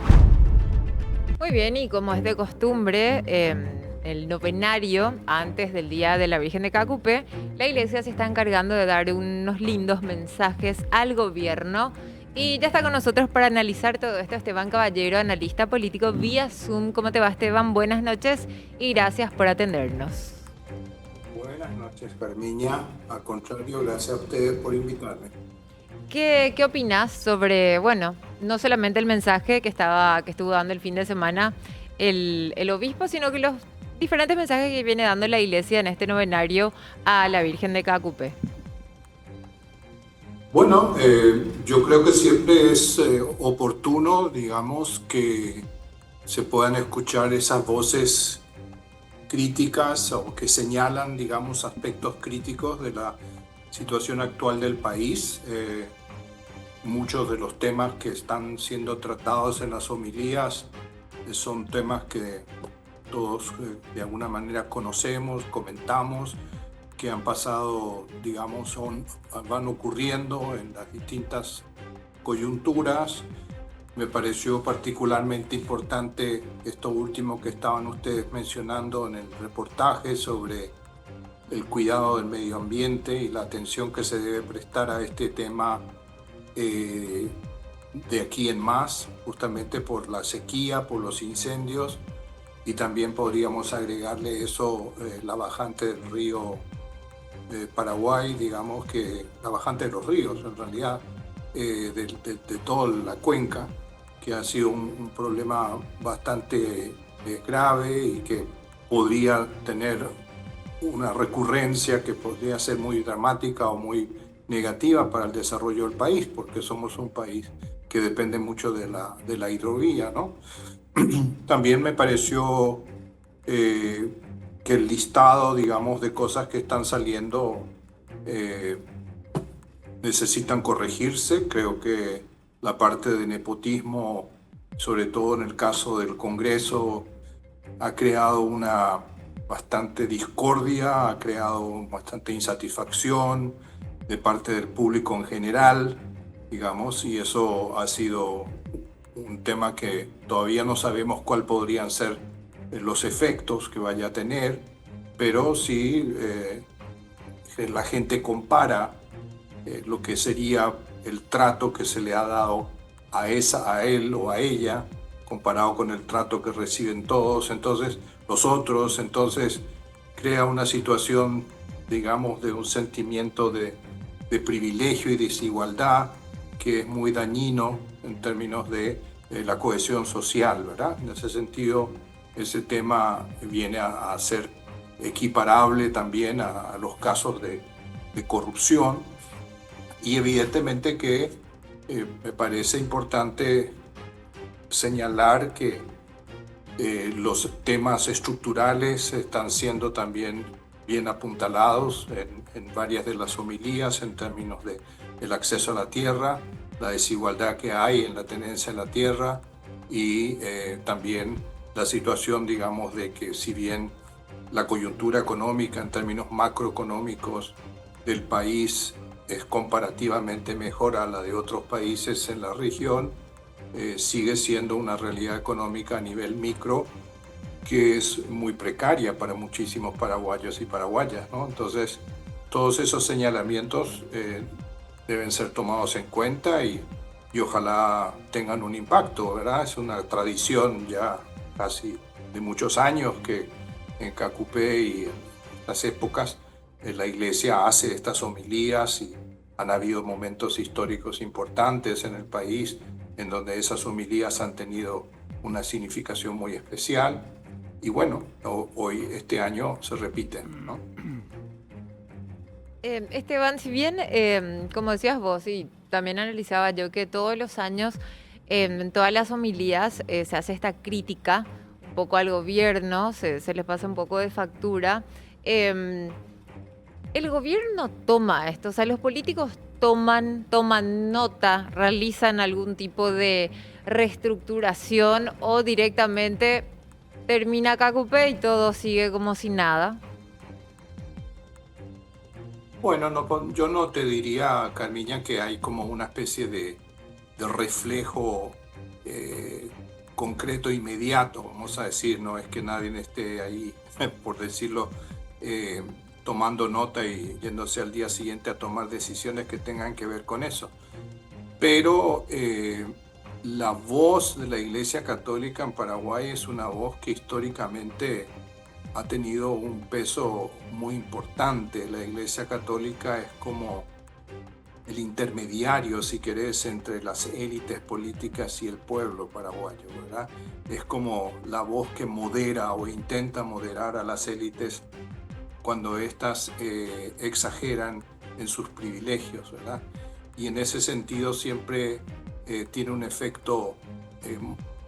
Muy bien, y como es de costumbre, el novenario antes del Día de la Virgen de Cacupé, la Iglesia se está encargando de dar unos lindos mensajes al gobierno Y ya está con nosotros para analizar todo esto Esteban Caballero, analista político vía Zoom. ¿Cómo te va, Esteban? Buenas noches y gracias por atendernos. Buenas noches, Carmiña. Al contrario, gracias a ustedes por invitarme. ¿Qué opinas sobre, bueno, no solamente el mensaje que estuvo dando el fin de semana el obispo, sino que los diferentes mensajes que viene dando la iglesia en este novenario a la Virgen de Cacupé? Bueno, yo creo que siempre es oportuno, digamos, que se puedan escuchar esas voces críticas o que señalan, digamos, aspectos críticos de la situación actual del país. Muchos de los temas que están siendo tratados en las homilías son temas que todos de alguna manera conocemos, comentamos, que han pasado, digamos, van ocurriendo en las distintas coyunturas. Me pareció particularmente importante esto último que estaban ustedes mencionando en el reportaje sobre el cuidado del medio ambiente y la atención que se debe prestar a este tema de aquí en más, justamente por la sequía, por los incendios, y también podríamos agregarle eso, la bajante del río Paraguay, digamos que la bajante de los ríos, en realidad, de toda la cuenca, que ha sido un problema bastante grave y que podría tener una recurrencia que podría ser muy dramática o muy negativa para el desarrollo del país, porque somos un país que depende mucho de la hidrovía, ¿no? También me pareció que el listado, digamos, de cosas que están saliendo necesitan corregirse. Creo que la parte de nepotismo, sobre todo en el caso del Congreso, ha creado una bastante discordia, ha creado bastante insatisfacción de parte del público en general, digamos, y eso ha sido un tema que todavía no sabemos cuál podrían ser los efectos que vaya a tener, pero sí la gente compara lo que sería el trato que se le ha dado a él o a ella, comparado con el trato que reciben todos, entonces los otros, entonces crea una situación, digamos, de un sentimiento de privilegio y desigualdad que es muy dañino en términos de la cohesión social, ¿verdad? En ese sentido, ese tema viene a ser equiparable también a los casos de corrupción, y evidentemente que me parece importante señalar que los temas estructurales están siendo también bien apuntalados en varias de las homilías en términos del acceso a la tierra, la desigualdad que hay en la tenencia de la tierra y también la situación, digamos, de que si bien la coyuntura económica en términos macroeconómicos del país es comparativamente mejor a la de otros países en la región, sigue siendo una realidad económica a nivel micro que es muy precaria para muchísimos paraguayos y paraguayas, ¿no? Entonces, todos esos señalamientos deben ser tomados en cuenta y ojalá tengan un impacto, ¿verdad? Es una tradición ya casi de muchos años que en Cacupé y en las épocas la iglesia hace estas homilías y han habido momentos históricos importantes en el país en donde esas homilías han tenido una significación muy especial. Y bueno, hoy, este año, se repiten, ¿no? Esteban, si bien, como decías vos, y también analizaba yo, que todos los años, en todas las homilías, se hace esta crítica un poco al gobierno, se les pasa un poco de factura. El gobierno toma esto, o sea, los políticos toman nota, realizan algún tipo de reestructuración o directamente termina Cacupé y todo sigue como si nada. Bueno, no, yo no te diría, Carmiña, que hay como una especie de reflejo concreto, inmediato, vamos a decir, no es que nadie esté ahí, por decirlo, tomando nota y yéndose al día siguiente a tomar decisiones que tengan que ver con eso. pero la voz de la Iglesia Católica en Paraguay es una voz que históricamente ha tenido un peso muy importante. La Iglesia Católica es como el intermediario, si querés, entre las élites políticas y el pueblo paraguayo, ¿verdad? Es como la voz que modera o intenta moderar a las élites cuando éstas exageran en sus privilegios, ¿verdad? Y en ese sentido siempre tiene un efecto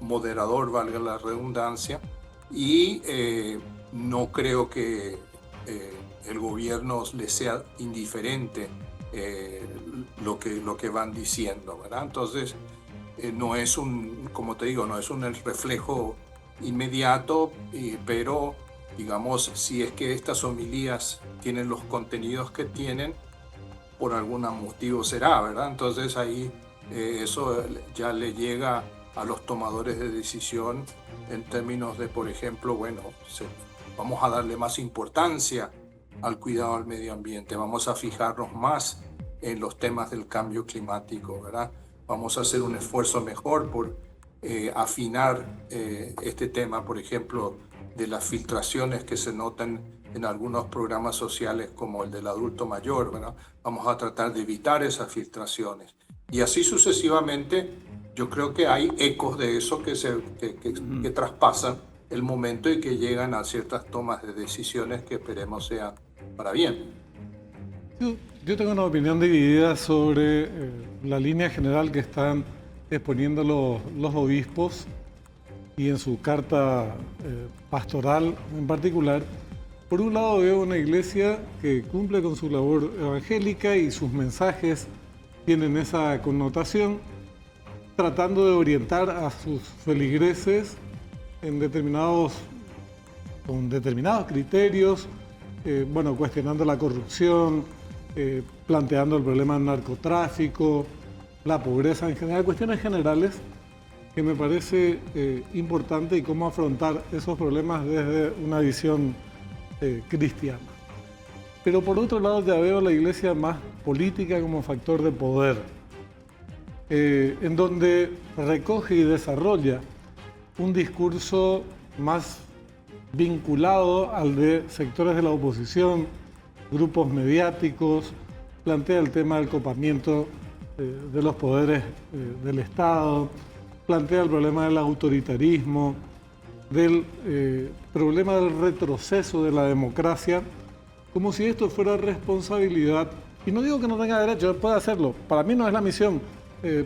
moderador, valga la redundancia, y no creo que el gobierno le sea indiferente lo que van diciendo, ¿verdad? Entonces, no es como te digo, no es un reflejo inmediato, pero digamos, si es que estas homilías tienen los contenidos que tienen, por algún motivo será, ¿verdad? Entonces ahí eso ya le llega a los tomadores de decisión en términos de, por ejemplo, bueno, vamos a darle más importancia al cuidado del medio ambiente, vamos a fijarnos más en los temas del cambio climático, ¿verdad? Vamos a hacer un esfuerzo mejor por afinar este tema, por ejemplo, de las filtraciones que se notan en algunos programas sociales como el del adulto mayor, ¿verdad? Vamos a tratar de evitar esas filtraciones. Y así sucesivamente, yo creo que hay ecos de eso que traspasan el momento y que llegan a ciertas tomas de decisiones que esperemos sean para bien. Yo tengo una opinión dividida sobre la línea general que están exponiendo los obispos y en su carta pastoral en particular. Por un lado veo una iglesia que cumple con su labor evangélica y sus mensajes tienen esa connotación, tratando de orientar a sus feligreses con determinados criterios, cuestionando la corrupción, planteando el problema del narcotráfico, la pobreza en general, cuestiones generales que me parece importante y cómo afrontar esos problemas desde una visión cristiana. Pero por otro lado ya veo la iglesia más política como factor de poder, en donde recoge y desarrolla un discurso más vinculado al de sectores de la oposición, grupos mediáticos, plantea el tema del copamiento de los poderes del Estado, plantea el problema del autoritarismo, del problema del retroceso de la democracia, como si esto fuera responsabilidad. Y no digo que no tenga derecho, puede hacerlo. Para mí no es la misión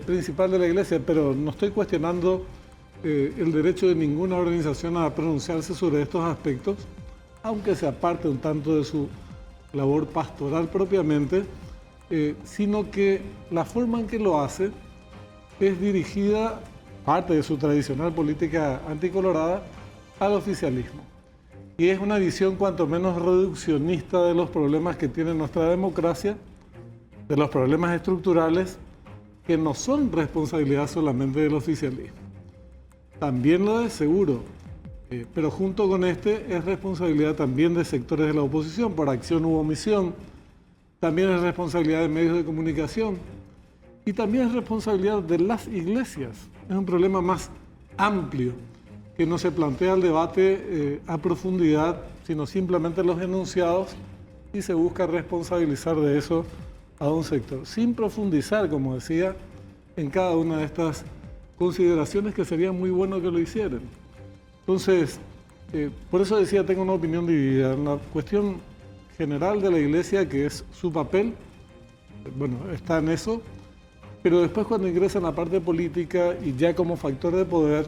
principal de la Iglesia, pero no estoy cuestionando el derecho de ninguna organización a pronunciarse sobre estos aspectos, aunque se aparte un tanto de su labor pastoral propiamente, sino que la forma en que lo hace es dirigida, parte de su tradicional política anticolorada, al oficialismo. Y es una visión cuanto menos reduccionista de los problemas que tiene nuestra democracia, de los problemas estructurales, que no son responsabilidad solamente del oficialismo. También lo es seguro, pero junto con este es responsabilidad también de sectores de la oposición por acción u omisión, también es responsabilidad de medios de comunicación y también es responsabilidad de las iglesias. Es un problema más amplio que no se plantea el debate a profundidad, sino simplemente los enunciados y se busca responsabilizar de eso a un sector, sin profundizar, como decía, en cada una de estas consideraciones que sería muy bueno que lo hicieran. Entonces, por eso decía, tengo una opinión dividida. En la cuestión general de la Iglesia, que es su papel, está en eso, pero después cuando ingresa en la parte política y ya como factor de poder,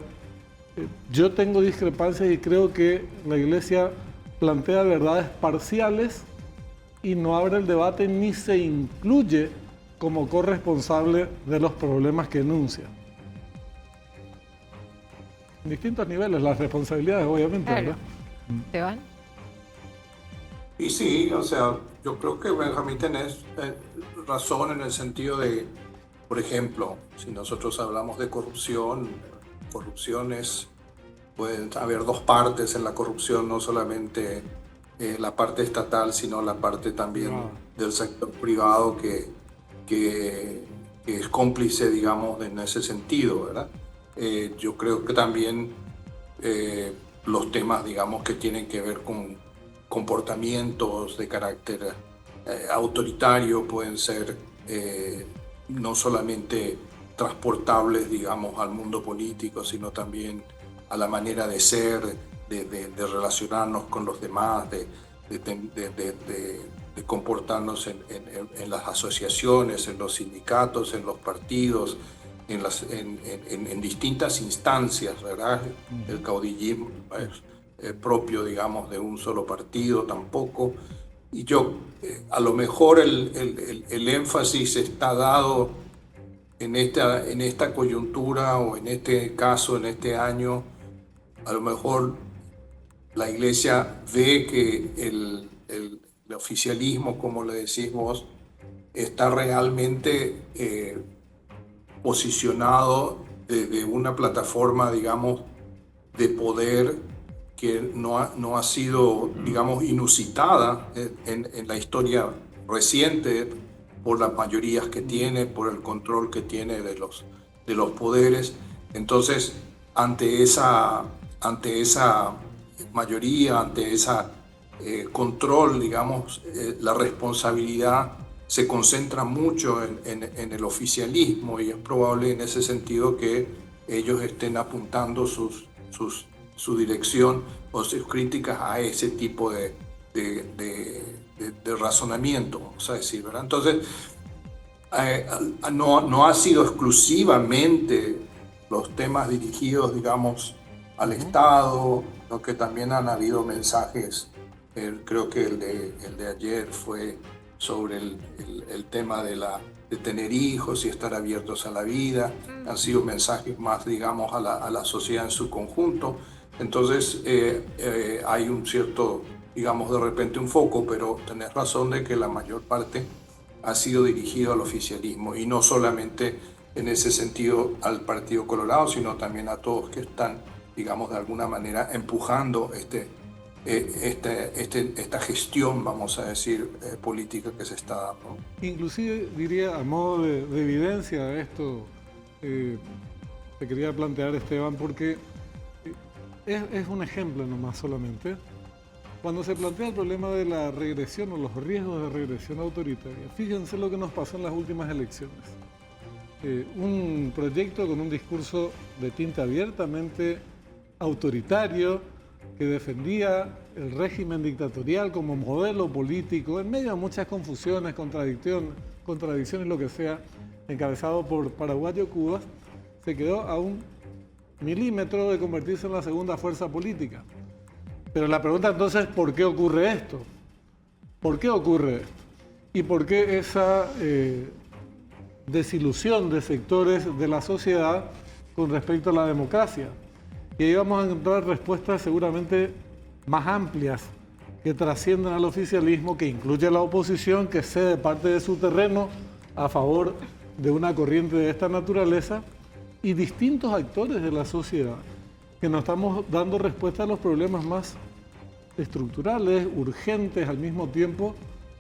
yo tengo discrepancias y creo que la Iglesia plantea verdades parciales y no abre el debate ni se incluye como corresponsable de los problemas que enuncia. En distintos niveles, las responsabilidades, obviamente, Claro. ¿verdad? ¿Esteban? Y sí, o sea, yo creo que Benjamín tenés razón en el sentido de, por ejemplo, si nosotros hablamos de corrupción, pueden haber dos partes en la corrupción, no solamente la parte estatal, sino la parte también del sector privado que es cómplice, digamos, en ese sentido, ¿verdad? Yo creo que también los temas, digamos, que tienen que ver con comportamientos de carácter autoritario pueden ser no solamente transportables, digamos, al mundo político, sino también a la manera de ser, de relacionarnos con los demás, de comportarnos en las asociaciones, en los sindicatos, en los partidos, en distintas instancias, ¿verdad? El caudillismo es propio, digamos, de un solo partido tampoco. Y a lo mejor el énfasis está dado en esta coyuntura o en este caso, en este año. A lo mejor la Iglesia ve que el oficialismo, como le decís vos, está realmente posicionado desde una plataforma, digamos, de poder que no ha sido, digamos, inusitada en la historia reciente por las mayorías que tiene, por el control que tiene de los poderes. Entonces, ante esa mayoría, ante esa control, digamos, la responsabilidad se concentra mucho en el oficialismo, y es probable en ese sentido que ellos estén apuntando su dirección o sus críticas a ese tipo de razonamiento, vamos a decir, ¿verdad? Entonces, no ha sido exclusivamente los temas dirigidos, digamos, al Estado, sino que también han habido mensajes. Creo que el de ayer fue sobre el tema de tener hijos y estar abiertos a la vida. Han sido mensajes más, digamos, a la sociedad en su conjunto. Entonces hay un cierto, digamos, de repente un foco, pero tenés razón de que la mayor parte ha sido dirigido al oficialismo, y no solamente en ese sentido al Partido Colorado, sino también a todos que están, digamos, de alguna manera empujando esta gestión, vamos a decir, política que se está dando. Inclusive, diría, a modo de evidencia de esto, te quería plantear, Esteban, porque es un ejemplo nomás solamente. Cuando se plantea el problema de la regresión o los riesgos de regresión autoritaria, fíjense lo que nos pasó en las últimas elecciones. Un proyecto con un discurso de tinte abiertamente autoritario, que defendía el régimen dictatorial como modelo político, en medio de muchas confusiones, contradicciones, lo que sea, encabezado por Paraguayo Cubas, se quedó a un milímetro de convertirse en la segunda fuerza política. Pero la pregunta entonces, ¿por qué ocurre esto? ¿Por qué ocurre esto? ¿Y por qué esa desilusión de sectores de la sociedad con respecto a la democracia? Y ahí vamos a encontrar respuestas seguramente más amplias que trascienden al oficialismo, que incluye a la oposición, que cede parte de su terreno a favor de una corriente de esta naturaleza, y distintos actores de la sociedad, que nos estamos dando respuesta a los problemas más estructurales, urgentes al mismo tiempo,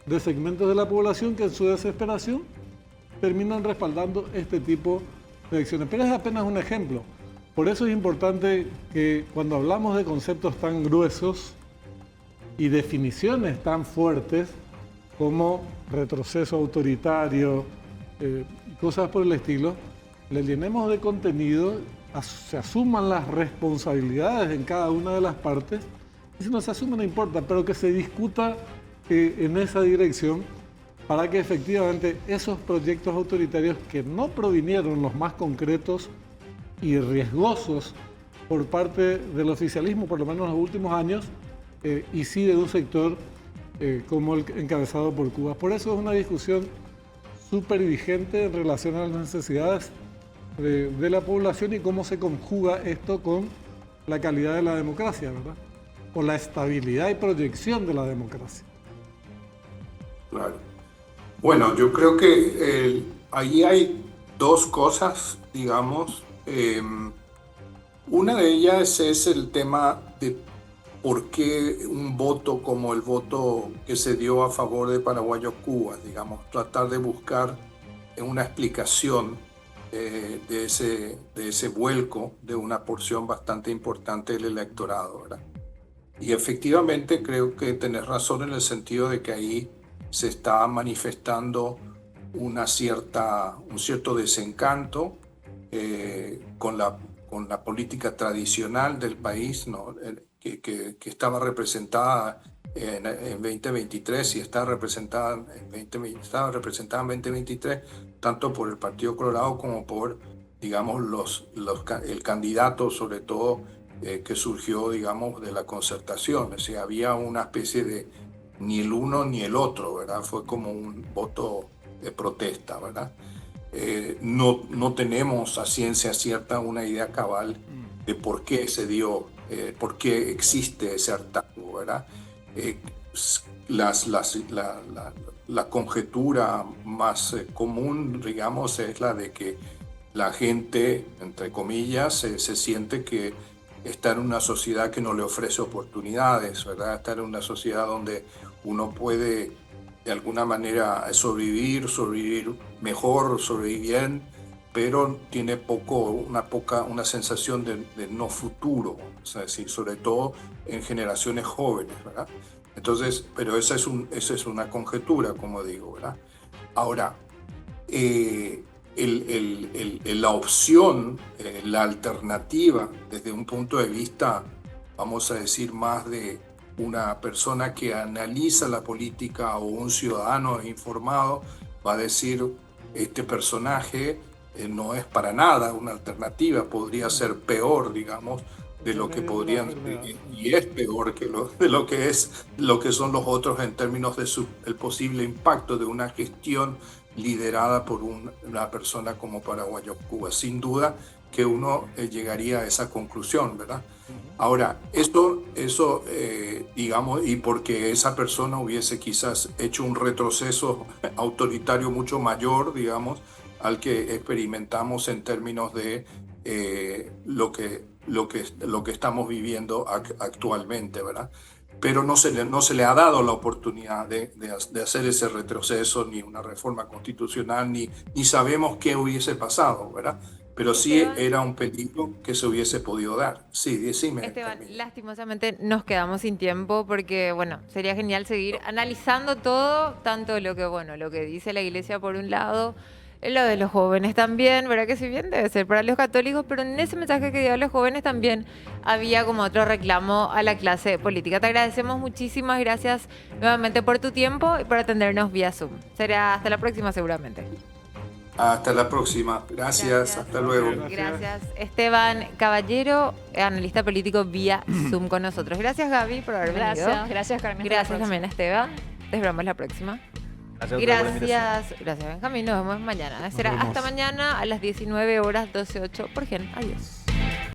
de segmentos de la población que en su desesperación terminan respaldando este tipo de acciones. Pero es apenas un ejemplo. Por eso es importante que cuando hablamos de conceptos tan gruesos y definiciones tan fuertes como retroceso autoritario, cosas por el estilo, le llenemos de contenido, se asuman las responsabilidades en cada una de las partes, y si no se asume no importa, pero que se discuta en esa dirección para que efectivamente esos proyectos autoritarios, que no provinieron los más concretos y riesgosos por parte del oficialismo, por lo menos en los últimos años, y sí de un sector como el encabezado por Cuba. Por eso es una discusión súper vigente en relación a las necesidades de la población y cómo se conjuga esto con la calidad de la democracia, ¿verdad? O la estabilidad y proyección de la democracia. Claro. Bueno, yo creo que ahí hay dos cosas, digamos. Una de ellas es el tema de por qué un voto como el voto que se dio a favor de Paraguayo Cuba, digamos, tratar de buscar una explicación de ese vuelco de una porción bastante importante del electorado, ¿verdad? Y efectivamente creo que tenés razón en el sentido de que ahí se está manifestando un cierto desencanto con la política tradicional del país, ¿no? que estaba representada en 2023 y estaba representada en 2023 tanto por el Partido Colorado como por, digamos, el candidato, sobre todo, que surgió, digamos, de la concertación. O sea, había una especie de ni el uno ni el otro, ¿verdad? Fue como un voto de protesta, ¿verdad? No tenemos a ciencia cierta una idea cabal de por qué se dio, por qué existe ese hartazgo, ¿verdad? La conjetura más común, digamos, es la de que la gente, entre comillas, se siente que está en una sociedad que no le ofrece oportunidades, ¿verdad? Está en una sociedad donde uno puede de alguna manera sobrevivir mejor, sobrevivir bien, pero tiene una sensación de no futuro, es decir, sobre todo en generaciones jóvenes, ¿verdad? Entonces, pero esa es una conjetura, como digo, ¿verdad? Ahora, la opción, la alternativa, desde un punto de vista, vamos a decir, más de una persona que analiza la política o un ciudadano informado, va a decir, este personaje no es para nada una alternativa, podría ser peor, digamos, de lo que podrían, y es peor que de lo que son los otros en términos de el posible impacto de una gestión liderada por una persona como Paraguayo Cuba. Sin duda que uno llegaría a esa conclusión, ¿verdad? Ahora, eso digamos, y porque esa persona hubiese quizás hecho un retroceso autoritario mucho mayor, digamos, al que experimentamos en términos de lo que estamos viviendo actualmente, ¿verdad? Pero no se le ha dado la oportunidad de hacer ese retroceso, ni una reforma constitucional, ni sabemos qué hubiese pasado, ¿verdad? Pero sí Esteban, era un peligro que se hubiese podido dar. Sí, decime. Esteban, lastimosamente nos quedamos sin tiempo porque, bueno, sería genial seguir analizando todo, tanto lo que dice la Iglesia por un lado, lo de los jóvenes también, ¿verdad? Que si bien debe ser para los católicos, pero en ese mensaje que dio a los jóvenes también había como otro reclamo a la clase política. Te agradecemos muchísimas gracias nuevamente por tu tiempo y por atendernos vía Zoom. Será hasta la próxima seguramente. Hasta la próxima. Gracias. Hasta luego. Gracias. Esteban Caballero, analista político vía Zoom con nosotros. Gracias, Gaby, por haber venido. Gracias, Carmen. Gracias también, Esteban. Te esperamos la próxima. Gracias, Benjamín. Nos vemos mañana. Será hasta mañana a las 19 horas 12:08 por Gen. Adiós.